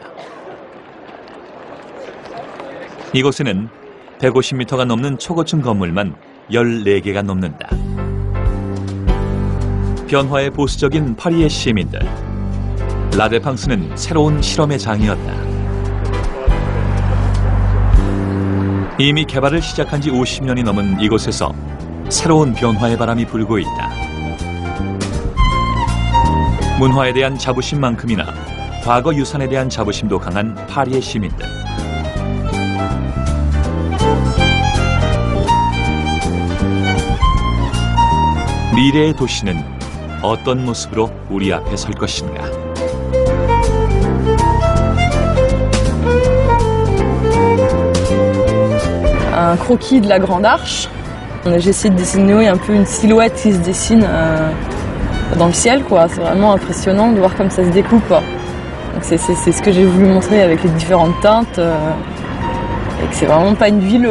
이곳에는 150m가 넘는 초고층 건물만 14개가 넘는다. 변화에 보수적인 파리의 시민들. 라데팡스는 새로운 실험의 장이었다. 이미 개발을 시작한 지 50년이 넘은 이곳에서 새로운 변화의 바람이 불고 있다. 문화에 대한 자부심만큼이나 과거 유산에 대한 자부심도 강한 파리의 시민들. 미래의 도시는 어떤 모습으로 우리 앞에 설 것인가? Un croquis de la Grande Arche. J'essaie de dessiner un peu une silhouette qui se dessine dans le ciel, quoi. C'est vraiment impressionnant de voir comme ça se découpe. Donc c'est ce que j'ai voulu montrer avec les différentes teintes. Et que c'est vraiment pas une ville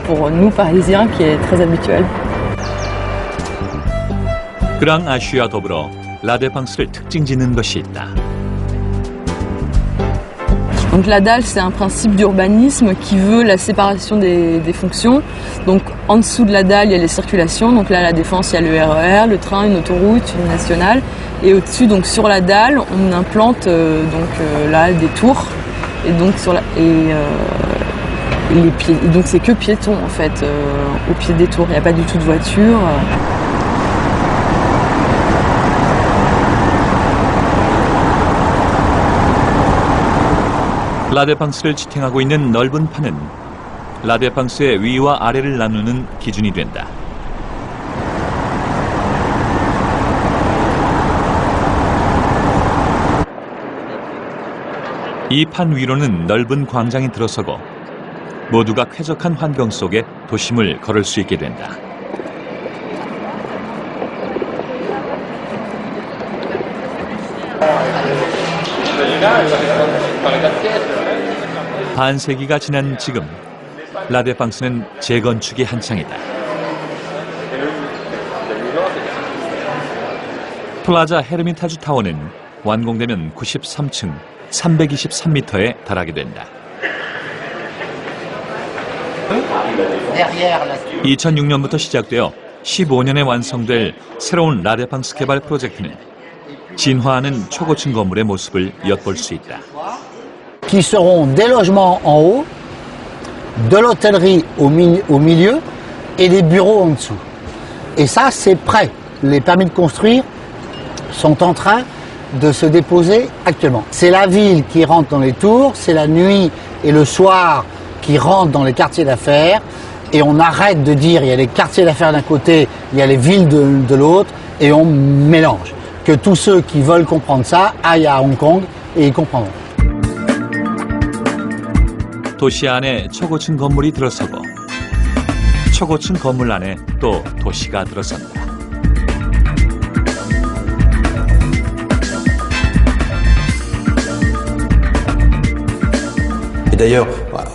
pour nous Parisiens qui est très habituelle. 그랑 아쉬와 더불어 라데팡스를 특징 짓는 것이 있다. Donc la dalle, c'est un principe d'urbanisme qui veut la séparation des fonctions. Donc en dessous de la dalle, il y a les circulations. Donc là, à la Défense, il y a le RER, le train, une autoroute, une nationale. Et au-dessus, donc sur la dalle, on implante là des tours. Et donc les pieds. Et donc c'est que piétons en fait au pied des tours. Il n'y a pas du tout de voiture. 라데팡스를 지탱하고 있는 넓은 판은 라데팡스의 위와 아래를 나누는 기준이 된다. 이 판 위로는 넓은 광장이 들어서고 모두가 쾌적한 환경 속에 도심을 걸을 수 있게 된다. 반세기가 지난 지금 라데팡스는 재건축의 한창이다. 플라자 헤르미타주 타워는 완공되면 93층 323m에 달하게 된다. 2006년부터 시작되어 15년에 완성될 새로운 라데팡스 개발 프로젝트는 진화하는 초고층 건물의 모습을 엿볼 수 있다. Qui seront des logements en haut, de l'hôtellerie au milieu et des bureaux en dessous. Et ça, c'est prêt. Les permis de construire sont en train de se déposer actuellement. C'est la ville qui rentre dans les tours, c'est la nuit et le soir qui rentre dans les quartiers d'affaires. Et on arrête de dire il y a les quartiers d'affaires d'un côté, il y a les villes de l'autre, et on mélange. Que tous ceux qui veulent comprendre ça aillent à Hong Kong et ils comprendront. 도시 안에 초고층 건물이 들어서고 초고층 건물 안에 또 도시가 들어선다. Et d'ailleurs,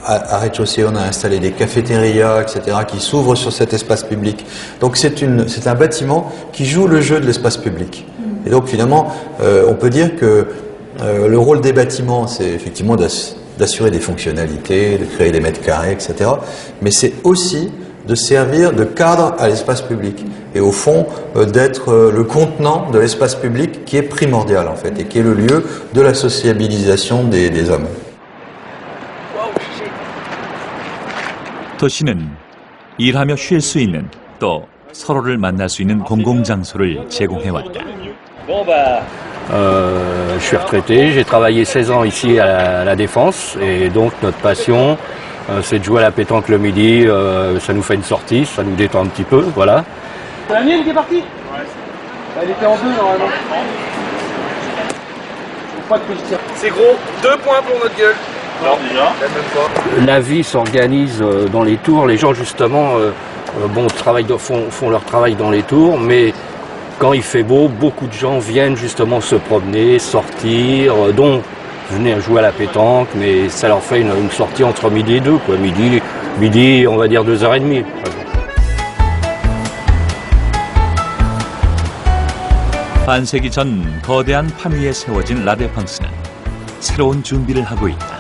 à rez-de-chaussée, on a installé des cafétérias, etc., qui s'ouvrent sur cet espace public. Donc c'est un bâtiment qui joue le jeu de l'espace public. Et donc finalement, on peut dire que le rôle des bâtiments, c'est effectivement d'assurer des fonctionnalités, de créer des mètres carrés, etc. Mais c'est aussi de servir de cadre à l'espace public. Et au fond, d'être le contenant de l'espace public qui est primordial en fait, et qui est le lieu de la sociabilisation des hommes. 도시는 일하며 쉴 수 있는 또 서로를 만날 수 있는 공공장소를 제공해왔다. Je suis retraité, j'ai travaillé 16 ans ici à la Défense et donc notre passion c'est de jouer à la pétanque le midi, ça nous fait une sortie, ça nous détend un petit peu, voilà. C'est la mienne qui est partie? Ouais. Elle était en deux normalement. Pas de position. C'est gros, 2 points pour notre gueule. Alors déjà La vie s'organise dans les tours, les gens justement font leur travail dans les tours, mais quand il fait beau, beaucoup de gens viennent justement se promener, sortir, donc venir jouer à la pétanque, mais ça leur fait une sortie entre midi et 2, quoi. Midi, on va dire 2h30. 반세기 전 거대한 판 위에 세워진 라데팡스는 새로운 준비를 하고 있다.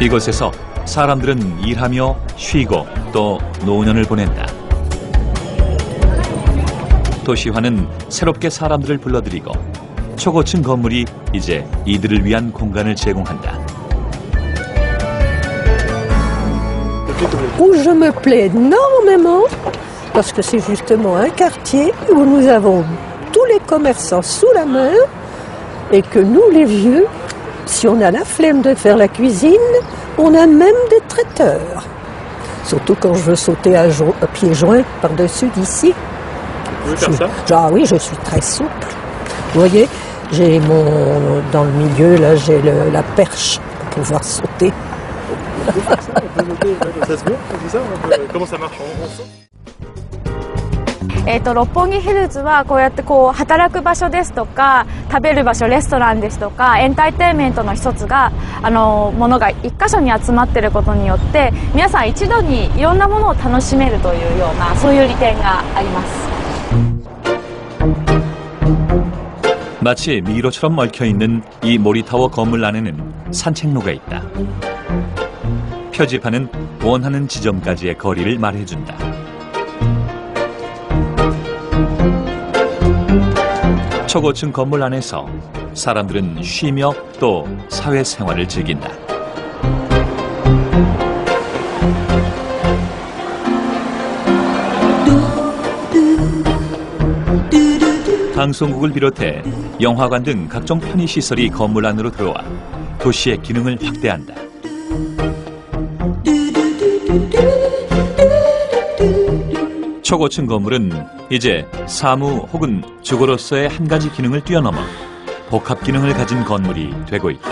이곳에서 사람들은 일하며 쉬고 또 노년을 보낸다. 도시화는 새롭게 사람들을 불러들이고 초고층 건물이 이제 이들을 위한 공간을 제공한다. Où je me plais énormément, parce que c'est justement un quartier où nous avons tous les commerçants sous la main et que nous, les vieux, si on a la flemme de faire la cuisine, on a même des traiteurs. Surtout quand je veux sauter à pieds joints par-dessus d'ici. Vous pouvez faire ça? Ah oui, je suis très souple. Vous voyez, j'ai dans le milieu, là, j'ai la perche pour pouvoir sauter. On peut faire ça, on peut monter, ça se monte, on fait ça, comment ça marche? On saute? 六本木ヒルズはこうやってこう働く場所ですとか食べる場所レストランですとかエンターテインメントの一つがものが一箇所に集まっていることによって皆さん一度にいろんなものを楽しめるというようなそういう利点があります。 마치 미로처럼 얽혀있는 이 모리타워 건물 안에는 산책로가 있다. 표지판은 원하는 지점까지의 거리를 말해준다. 초고층 건물 안에서 사람들은 쉬며 또 사회생활을 즐긴다. 방송국을 비롯해 영화관 등 각종 편의시설이 건물 안으로 들어와 도시의 기능을 확대한다. 초고층 건물은 이제 사무 혹은 주거로서의 한 가지 기능을 뛰어넘어 복합 기능을 가진 건물이 되고 있다.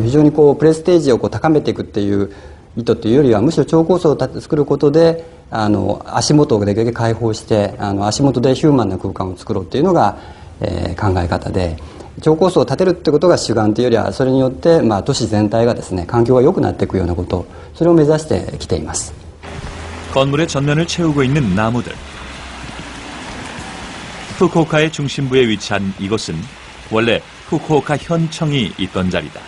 非常にこうプレステージをこう高めていくっていう意図というよりはむしろ超高層を作ることで足元をできるだけ開放して足元でヒューマンな空間を作ろうっていうのが、考え方で超高層を建てるってことが主眼というよりはそれによって、都市全体がですね環境が良くなっていくようなことそれを目指してきています。 건물의 전면을 채우고 있는 나무들. 후쿠오카의 중심부에 위치한 이곳은 원래 후쿠오카 현청이 있던 자리다.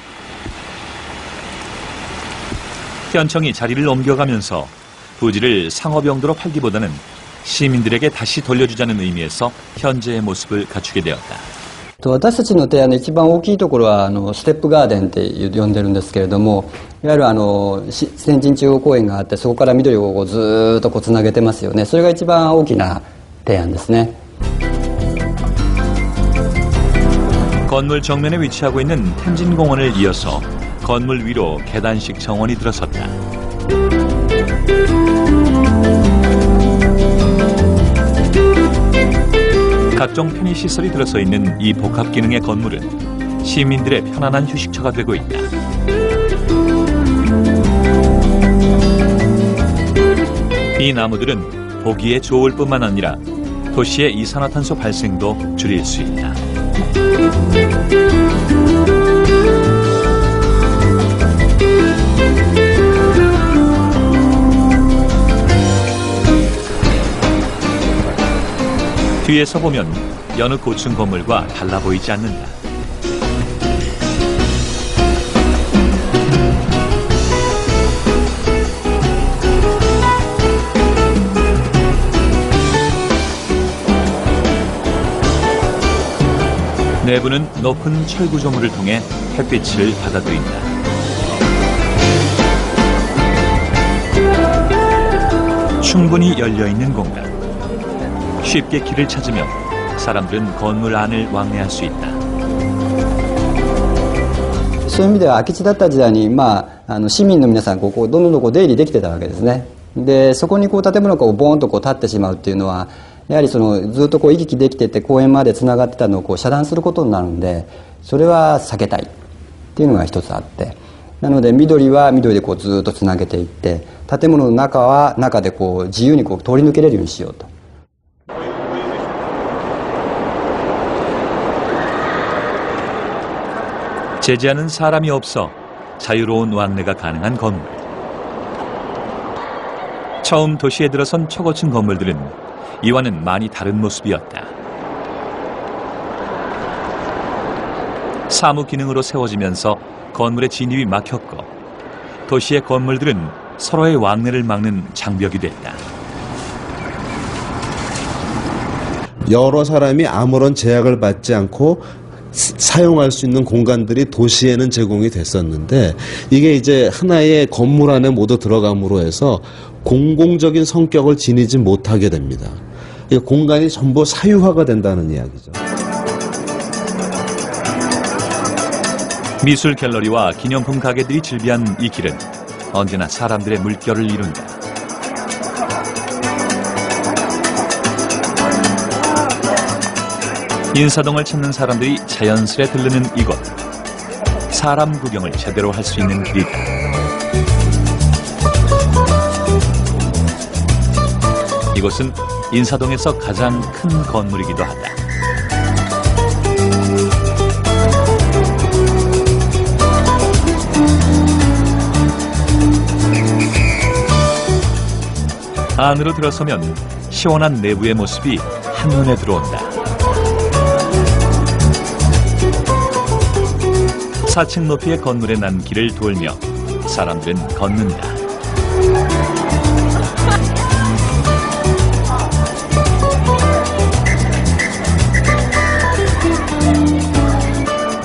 현청이 자리를 옮겨가면서 부지를 상업용도로 팔기보다는 시민들에게 다시 돌려주자는 의미에서 현재의 모습을 갖추게 되었다. 私たちの提案の一番大きいところはステップガーデンって呼んでるんですけれどもいわゆる先人中央公園があってそこから緑をこうずーっとこうつなげてますよね。それが一番大きな提案ですね。 건물 정면에 위치하고 있는 텐진공원을 이어서 건물 위로 계단식 정원이 들어섰다. 각종 편의시설이 들어서 있는 이 복합기능의 건물은 시민들의 편안한 휴식처가 되고 있다. 이 나무들은 보기에 좋을 뿐만 아니라 도시의 이산화탄소 발생도 줄일 수 있다. 뒤에서 보면 여느 고층 건물과 달라 보이지 않는다. 내부는 높은 철구조물을 통해 햇빛을 받아들인다. 충분히 열려있는 공간. 쉽게 길을 찾으면 사람들은 건물 안을 왕래할 수 있다. そういう意味では空き地だった時代に、市民の皆さんこうどんどん出入りできてたわけですね。でそこにこう建物がこうボーンとこう立ってしまうっていうのはやはりずっとこう行き来できてて公園までつながってたのをこう遮断することになるんでそれは避けたいっていうのが一つあってなので緑は緑でこうずっとつなげていって建物の中は中でこう自由にこう通り抜けれるようにしようと。 제지하는 사람이 없어 자유로운 왕래가 가능한 건물. 처음 도시에 들어선 초고층 건물들은 이와는 많이 다른 모습이었다. 사무 기능으로 세워지면서 건물의 진입이 막혔고 도시의 건물들은 서로의 왕래를 막는 장벽이 됐다. 여러 사람이 아무런 제약을 받지 않고 사용할 수 있는 공간들이 도시에는 제공이 됐었는데 이게 이제 하나의 건물 안에 모두 들어감으로 해서 공공적인 성격을 지니지 못하게 됩니다. 공간이 전부 사유화가 된다는 이야기죠. 미술 갤러리와 기념품 가게들이 즐비한 이 길은 언제나 사람들의 물결을 이룬다. 인사동을 찾는 사람들이 자연스레 들르는 이곳. 사람 구경을 제대로 할 수 있는 길이다. 이곳은 인사동에서 가장 큰 건물이기도 하다. 안으로 들어서면 시원한 내부의 모습이 한눈에 들어온다. 4층 높이의 건물에 난 길을 돌며 사람들은 걷는다.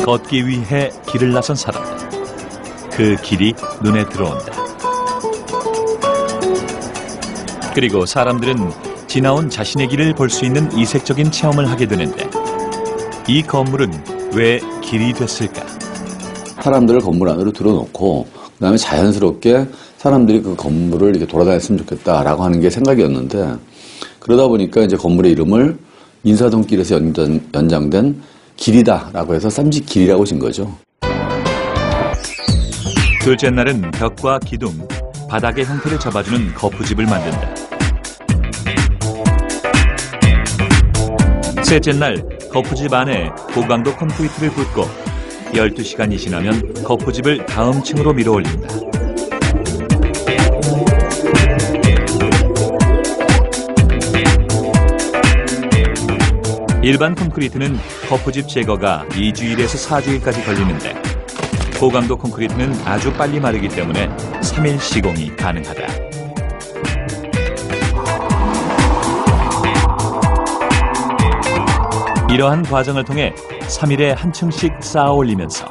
걷기 위해 길을 나선 사람들. 그 길이 눈에 들어온다. 그리고 사람들은 지나온 자신의 길을 볼 수 있는 이색적인 체험을 하게 되는데 이 건물은 왜 길이 됐을까? 사람들을 건물 안으로 들어놓고 그다음에 자연스럽게 사람들이 그 건물을 이렇게 돌아다녔으면 좋겠다라고 하는 게 생각이었는데 그러다 보니까 이제 건물의 이름을 인사동길에서 연장된 길이다라고 해서 쌈짓길이라고 진 거죠. 둘째 날은 벽과 기둥, 바닥의 형태를 잡아주는 거푸집을 만든다. 셋째 날 거푸집 안에 고강도 콘크리트를 붓고 12시간이 지나면 거푸집을 다음 층으로 밀어 올린다. 일반 콘크리트는 거푸집 제거가 2주일에서 4주일까지 걸리는데 고강도 콘크리트는 아주 빨리 마르기 때문에 3일 시공이 가능하다. 이러한 과정을 통해 3일에 한 층씩 쌓아 올리면서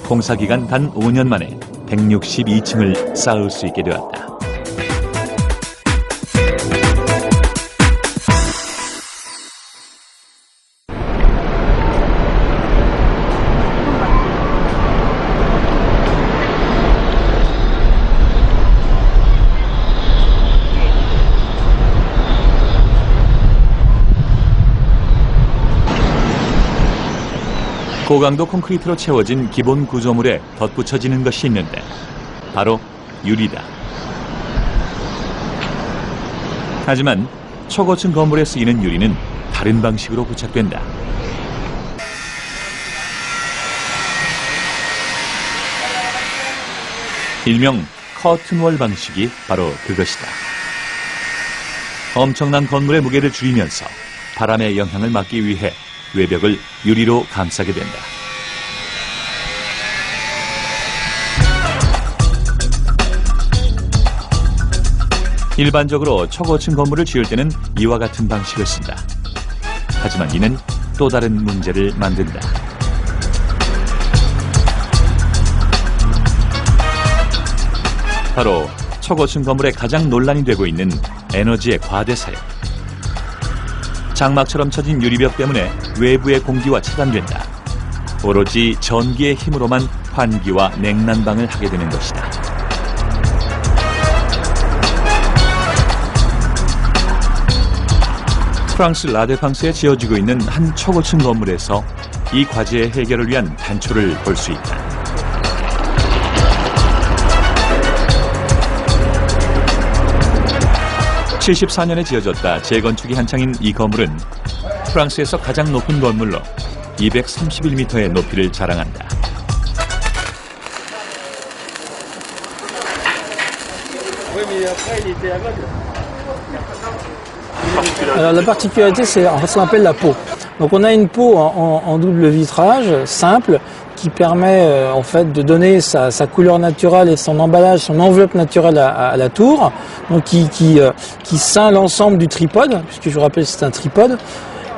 공사기간 단 5년 만에 162층을 쌓을 수 있게 되었다. 고강도 콘크리트로 채워진 기본 구조물에 덧붙여지는 것이 있는데 바로 유리다. 하지만 초고층 건물에 쓰이는 유리는 다른 방식으로 부착된다. 일명 커튼월 방식이 바로 그것이다. 엄청난 건물의 무게를 줄이면서 바람의 영향을 막기 위해 외벽을 유리로 감싸게 된다. 일반적으로 초고층 건물을 지을 때는 이와 같은 방식을 쓴다. 하지만 이는 또 다른 문제를 만든다. 바로 초고층 건물에 가장 논란이 되고 있는 에너지의 과대 사용. 장막처럼 쳐진 유리벽 때문에 외부의 공기와 차단된다. 오로지 전기의 힘으로만 환기와 냉난방을 하게 되는 것이다. 프랑스 라데팡스에 지어지고 있는 한 초고층 건물에서 이 과제의 해결을 위한 단초를 볼 수 있다. (74년에) 지어졌다 재건축이 한창인 이 건물은 프랑스에서 가장 높은 건물로 231m의 높이를 자랑한다. Alors la particularité, c'est en fait ce qu'on appelle la peau. Donc on a une peau en double vitrage simple qui permet en fait de donner sa couleur naturelle et son emballage, son enveloppe naturelle à la tour, donc qui ceint l'ensemble du tripode, puisque je vous rappelle c'est un tripode.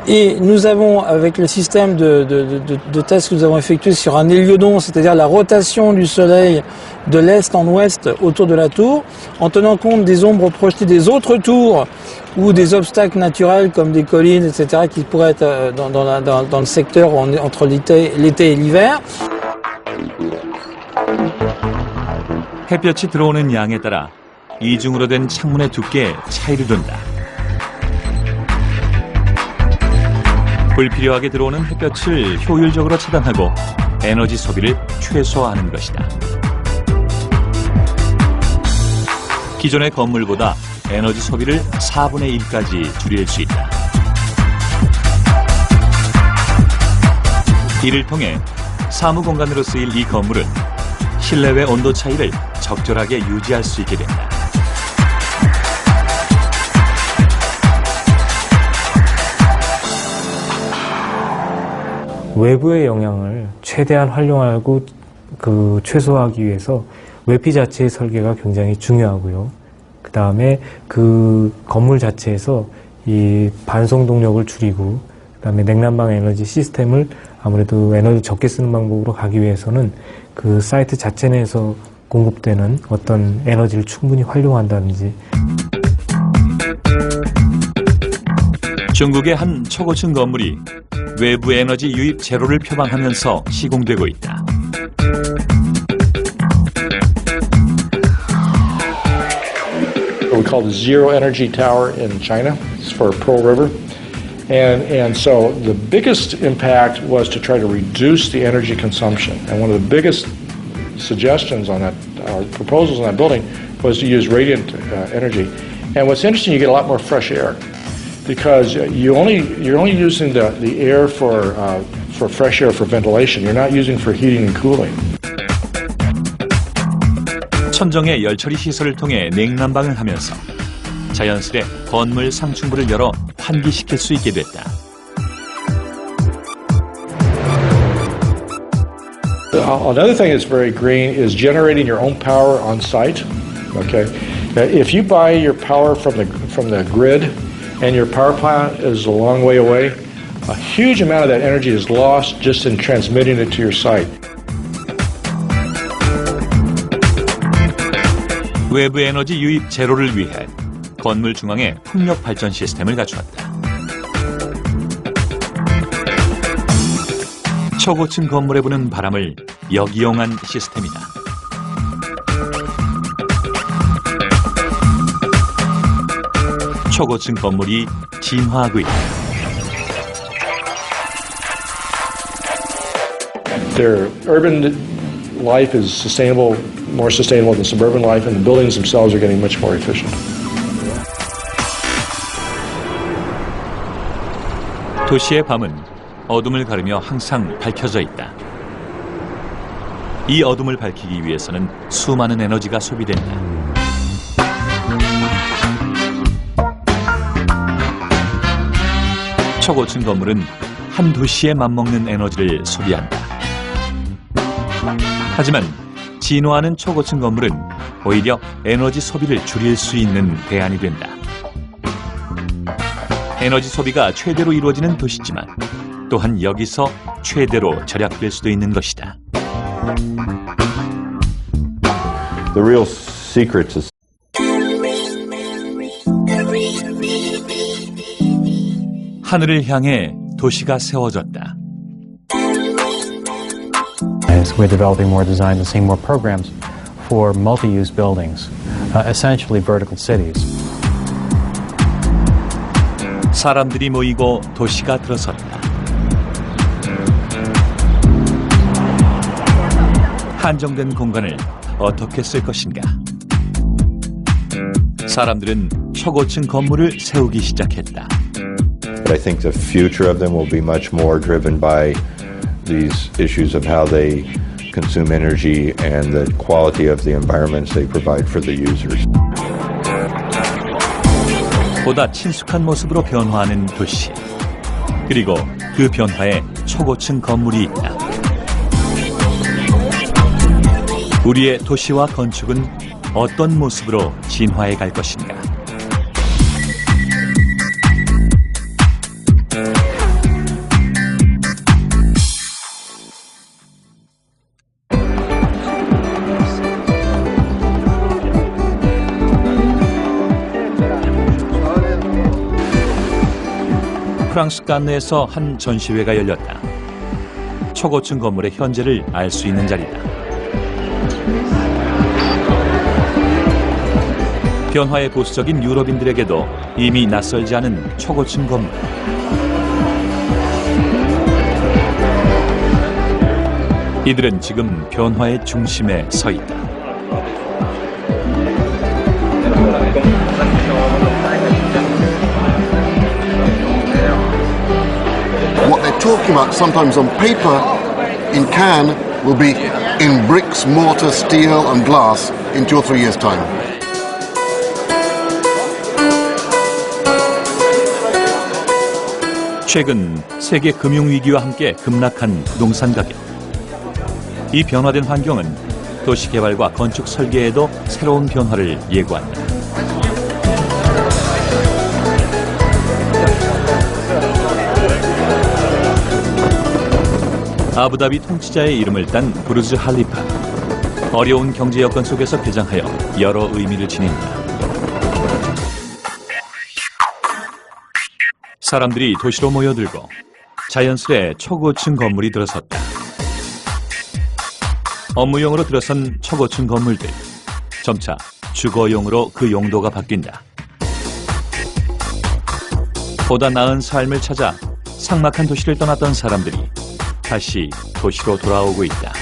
Et nous avons, avec le système de tests que nous avons effectué sur un héliodon, c'est-à-dire la rotation du soleil de l'est en ouest autour de la tour, en tenant compte des ombres projetées des autres tours ou des obstacles naturels comme des collines, etc., qui pourraient être dans le secteur entre l'été et l'hiver. 햇볕이 들어오는 양에 따라 이중으로 된 창문의 두께에 차이를 둔다. 불필요하게 들어오는 햇볕을 효율적으로 차단하고 에너지 소비를 최소화하는 것이다. 기존의 건물보다 에너지 소비를 4분의 1까지 줄일 수 있다. 이를 통해 사무공간으로 쓰일 이 건물은 실내외 온도 차이를 적절하게 유지할 수 있게 된다. 외부의 영향을 최대한 활용하고 최소화하기 위해서 외피 자체의 설계가 굉장히 중요하고요. 그 다음에 그 건물 자체에서 이 반송 동력을 줄이고, 그 다음에 냉난방 에너지 시스템을 아무래도 에너지 적게 쓰는 방법으로 가기 위해서는 그 사이트 자체 내에서 공급되는 어떤 에너지를 충분히 활용한다든지. 중국의 한 초고층 건물이 외부 에너지 유입 제로를 표방하면서 시공되고 있다. We call the Zero Energy Tower in China. It's for Pearl River. And so the biggest impact was to try to reduce the energy consumption. And one of the biggest suggestions on that, proposals on that building, was to use radiant energy. And what's interesting, you get a lot more fresh air, because you're only using the air for fresh air for ventilation. You're not using for heating and cooling. 천정의 열처리 시설을 통해 냉난방을 하면서 자연스레 건물 상층부를 열어 환기시킬 수 있게 됐다. Another thing that's very green is generating your own power on site. Okay, if you buy your power from the grid and your power plant is a long way away, a huge amount of that energy is lost just in transmitting it to your site. 외부 에너지 유입 제로를 위해 건물 중앙에 풍력 발전 시스템을 갖추었다. 초고층 건물에 부는 바람을 역이용한 시스템이다. 초고층 건물이 진화하고 있다. Their urban life is sustainable, more sustainable than suburban life, and the buildings themselves are getting much more efficient. 도시의 밤은 어둠을 가르며 항상 밝혀져 있다. 이 어둠을 밝히기 위해서는 수많은 에너지가 소비된다. 초고층 건물은 한 도시에 맞먹는 에너지를 소비한다. 하지만 진화하는 초고층 건물은 오히려 에너지 소비를 줄일 수 있는 대안이 된다. 에너지 소비가 최대로 이루어지는 도시지만 또한 여기서 최대로 절약될 수도 있는 것이다. The real secret to 하늘을 향해 도시가 세워졌다. As we're developing more designs and seeing more programs for multi-use buildings, essentially vertical cities. 사람들이 모이고 도시가 들어섰다. 한정된 공간을 어떻게 쓸 것인가? 사람들은 초고층 건물을 세우기 시작했다. But I think the future of them will be much more driven by these issues of how they consume energy and the quality of the environments they provide for the users. 보다 친숙한 모습으로 변화하는 도시. 그리고 그 변화에 초고층 건물이 있다. 우리의 도시와 건축은 어떤 모습으로 진화해 갈 것인가? 프랑스 칸느에서 한 전시회가 열렸다. 초고층 건물의 현재를 알 수 있는 자리다. 변화에 보수적인 유럽인들에게도 이미 낯설지 않은 초고층 건물. 이들은 지금 변화의 중심에 서 있다. What they're talking about sometimes on paper in Cannes will be in bricks, mortar, steel and glass in 2 or 3 years' time. 최근 세계 금융위기와 함께 급락한 부동산 가격. 이 변화된 환경은 도시개발과 건축 설계에도 새로운 변화를 예고한다. 아부다비 통치자의 이름을 딴 부르즈 할리파. 어려운 경제 여건 속에서 개장하여 여러 의미를 지닌다. 사람들이 도시로 모여들고 자연스레 초고층 건물이 들어섰다. 업무용으로 들어선 초고층 건물들. 점차 주거용으로 그 용도가 바뀐다. 보다 나은 삶을 찾아 삭막한 도시를 떠났던 사람들이 다시 도시로 돌아오고 있다.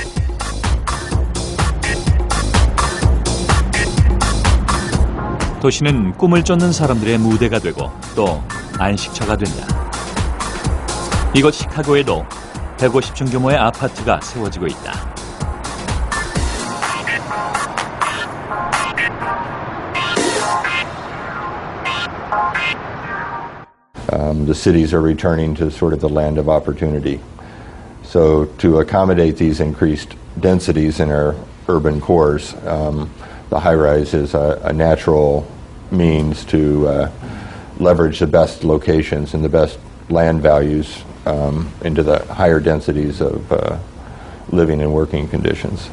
도시는 꿈을 쫓는 사람들의 무대가 되고 또 안식처가 된다. 이곳 시카고에도 150층 규모의 아파트가 세워지고 있다. The cities are returning to sort of the land of opportunity. So to accommodate these increased densities in our urban cores, the high-rise is a natural means to leverage the best locations and the best land values into the higher densities of living and working conditions.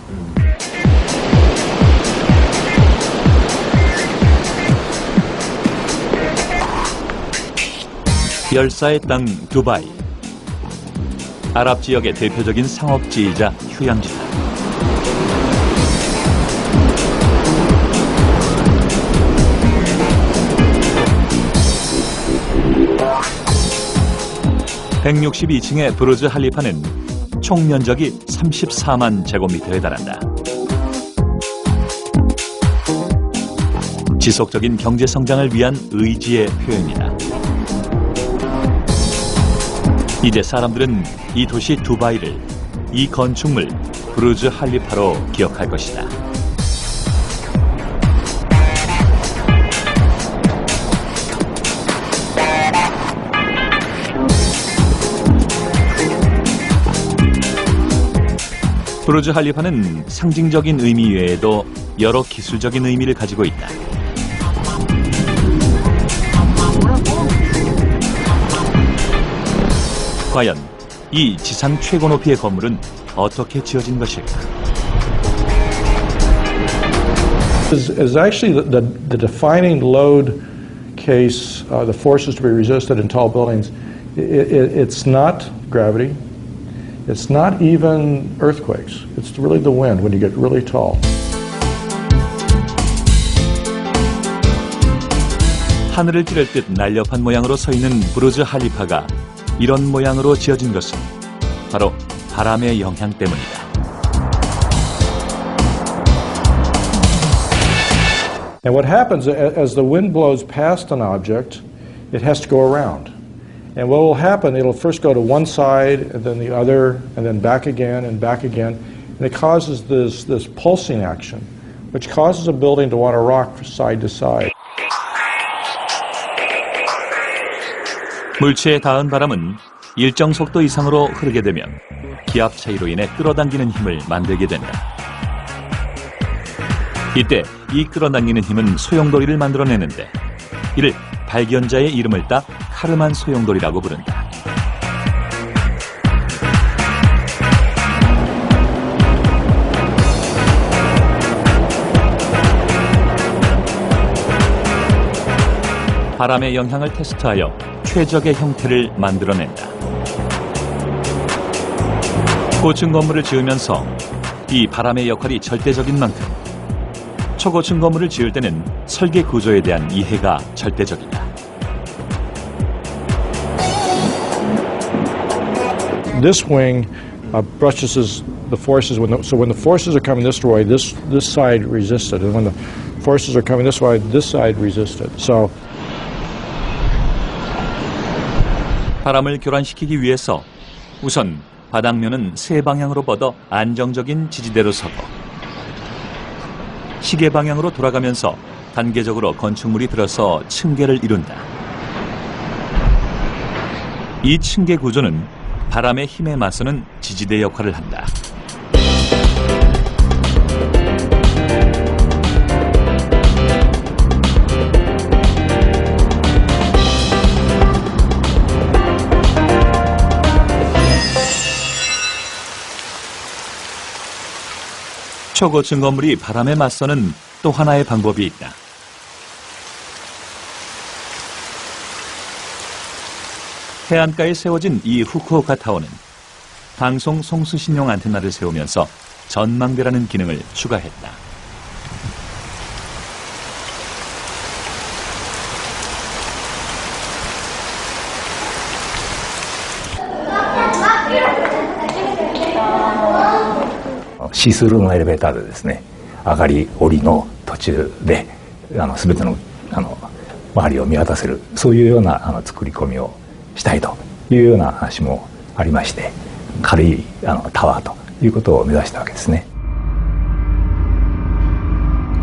열사의 땅 두바이. 아랍 지역의 대표적인 상업지이자 휴양지다. (162층의) 부르즈 할리파는 총 면적이 34만 제곱미터에 달한다. 지속적인 경제 성장을 위한 의지의 표현이다. 이제 사람들은 이 도시 두바이를, 이 건축물 부르즈 할리파로 기억할 것이다. 부르즈 할리파는 상징적인 의미 외에도 여러 기술적인 의미를 가지고 있다. 과연 이 지상 최고 높이의 건물은 어떻게 지어진 것일까? Is actually the defining load case, the forces to be resisted in tall buildings. It's not gravity. It's not even earthquakes. It's really the wind when you get really tall. 하늘을 찌를 듯 날렵한 모양으로 서 있는 부르즈 할리파가 이런 모양으로 지어진 것은 바로 바람의 영향 때문이다. And what happens as the wind blows past an object, it has to go around. And what will happen, it'll first go to one side, and then the other, and then back again, and back again. And it causes this pulsing action, which causes a building to want to rock side to side. 물체에 닿은 바람은 일정 속도 이상으로 흐르게 되면 기압 차이로 인해 끌어당기는 힘을 만들게 된다. 이때 이 끌어당기는 힘은 소용돌이를 만들어내는데 이를 발견자의 이름을 따 카르만 소용돌이라고 부른다. 바람의 영향을 테스트하여 최적의 형태를 만들어낸다. 고층 건물을 지으면서 이 바람의 역할이 절대적인 만큼 초고층 건물을 지을 때는 설계 구조에 대한 이해가 절대적이다. This wing brushes the forces, when the forces are coming this way, this side resisted, and when the forces are coming this way, this side resisted. So 바람을 교란시키기 위해서 우선 바닥면은 세 방향으로 뻗어 안정적인 지지대로 서고 시계 방향으로 돌아가면서 단계적으로 건축물이 들어서 층계를 이룬다. 이 층계 구조는 바람의 힘에 맞서는 지지대 역할을 한다. 초고층 건물이 바람에 맞서는 또 하나의 방법이 있다. 해안가에 세워진 이 후쿠오카 타워는 방송 송수신용 안테나를 세우면서 전망대라는 기능을 추가했다. 시스루のエレベーターでですね、上がり降りの途中で全ての周りを見渡せる、そういうような作り込みをしたいというような話もありまして、軽いタワーということを目指したわけですね。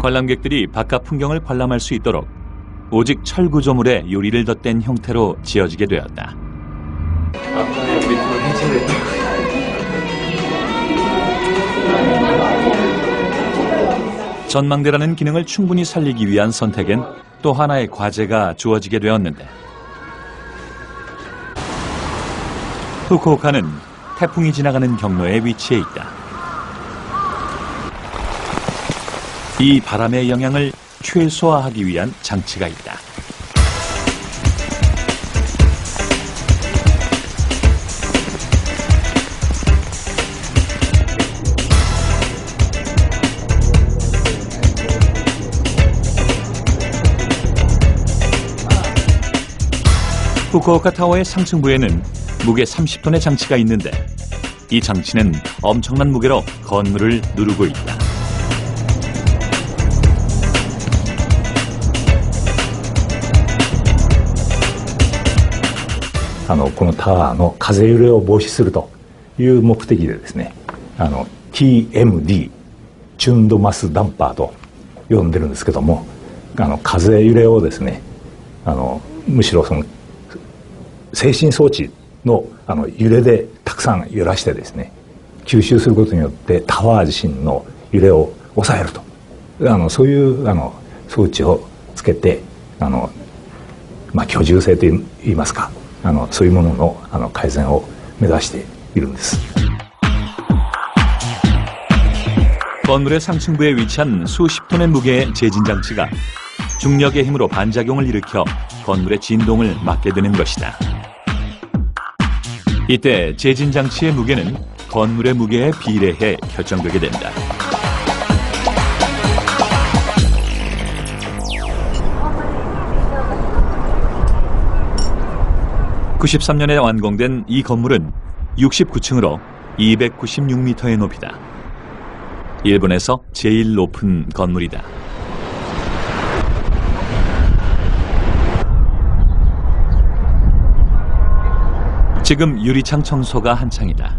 관람객들이 바깥 풍경을 관람할 수 있도록 오직 철구조물에 유리를 덧댄 형태로 지어지게 되었다. 전망대라는 기능을 충분히 살리기 위한 선택엔 또 하나의 과제가 주어지게 되었는데 후쿠오카는 태풍이 지나가는 경로에 위치해 있다. 이 바람의 영향을 최소화하기 위한 장치가 있다. 후쿠오카 타워의 상층부에는 무게 30톤의 장치가 있는데 이 장치는 엄청난 무게로 건물을 누르고 있다. このタワーの風揺れを防止するという目的でですね、TMD チュンドマスダンパーと呼んでるんですけども、風揺れをですね、むしろその制振装置の揺れでたくさん揺らしてですね、吸収することによってタワー自身の揺れを抑えると、そういう装置をつけて居住性といいますか、そういうものの改善を目指しているんです。 건물의 상층부에 위치한 수십 톤의 무게의 제진 장치가 중력의 힘으로 반작용을 일으켜 건물의 진동을 막게 되는 것이다. 이때 제진 장치의 무게는 건물의 무게에 비례해 결정되게 된다. (1993년에) 완공된 이 건물은 69층으로 296m의 높이다. 일본에서 제일 높은 건물이다. 지금 유리창 청소가 한창이다.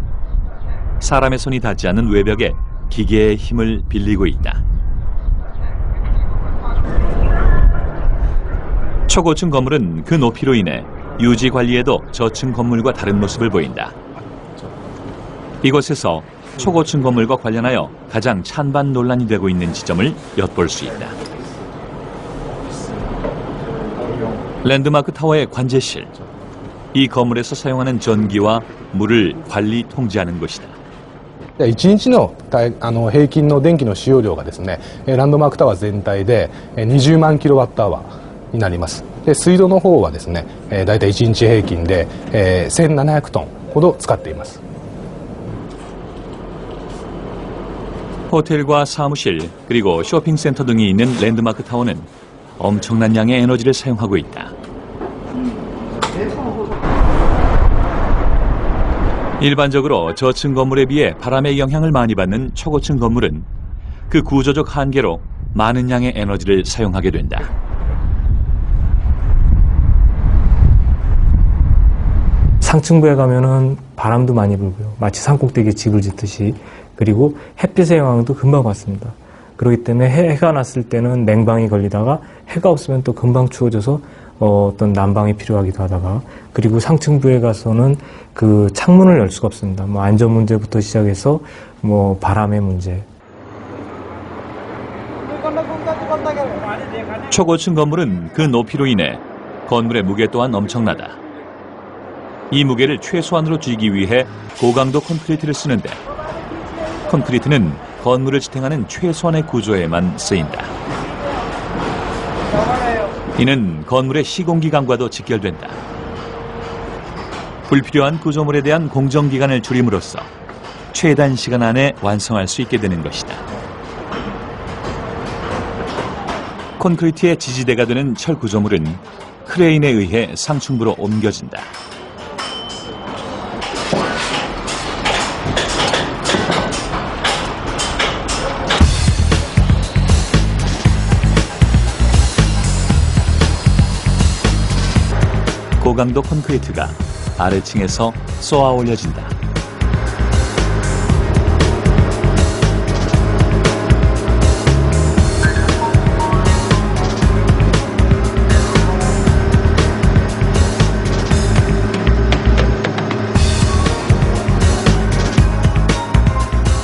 사람의 손이 닿지 않는 외벽에 기계의 힘을 빌리고 있다. 초고층 건물은 그 높이로 인해 유지 관리에도 저층 건물과 다른 모습을 보인다. 이곳에서 초고층 건물과 관련하여 가장 찬반 논란이 되고 있는 지점을 엿볼 수 있다. 랜드마크 타워의 관제실. 이 건물에서 사용하는 전기와 물을 관리 통제하는 것이다. 1日の平均の電気の使用量がですね、ランドマークタワー全体で20万キロワットアワーになります。で、水道の方はですね、だいたい1日平均で1700トンほど使っています。 호텔과 사무실 그리고 쇼핑센터 등이 있는 랜드마크 타워는 엄청난 양의 에너지를 사용하고 있다. 일반적으로 저층 건물에 비해 바람의 영향을 많이 받는 초고층 건물은 그 구조적 한계로 많은 양의 에너지를 사용하게 된다. 상층부에 가면은 바람도 많이 불고요. 마치 산꼭대기에 집을 짓듯이. 그리고 햇빛의 영향도 금방 받습니다. 그렇기 때문에 해가 났을 때는 냉방이 걸리다가 해가 없으면 또 금방 추워져서 어떤 난방이 필요하기도 하다가, 그리고 상층부에 가서는 그 창문을 열 수가 없습니다. 뭐 안전 문제부터 시작해서 뭐 바람의 문제. 초고층 건물은 그 높이로 인해 건물의 무게 또한 엄청나다. 이 무게를 최소한으로 줄이기 위해 고강도 콘크리트를 쓰는데, 콘크리트는 건물을 지탱하는 최소한의 구조에만 쓰인다. 이는 건물의 시공기간과도 직결된다. 불필요한 구조물에 대한 공정기간을 줄임으로써 최단 시간 안에 완성할 수 있게 되는 것이다. 콘크리트의 지지대가 되는 철 구조물은 크레인에 의해 상층부로 옮겨진다. 고강도 콘크리트가 아래층에서 쏘아 올려진다.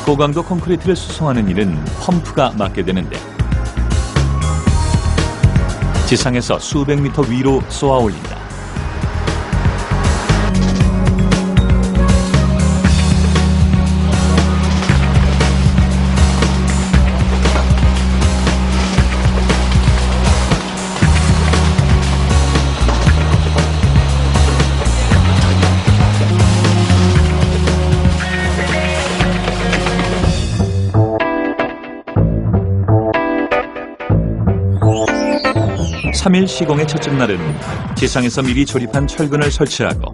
고강도 콘크리트를 수송하는 일은 펌프가 맡게 되는데, 지상에서 수백 미터 위로 쏘아 올린다. (3일) 시공의 첫째 날은 지상에서 미리 조립한 철근을 설치하고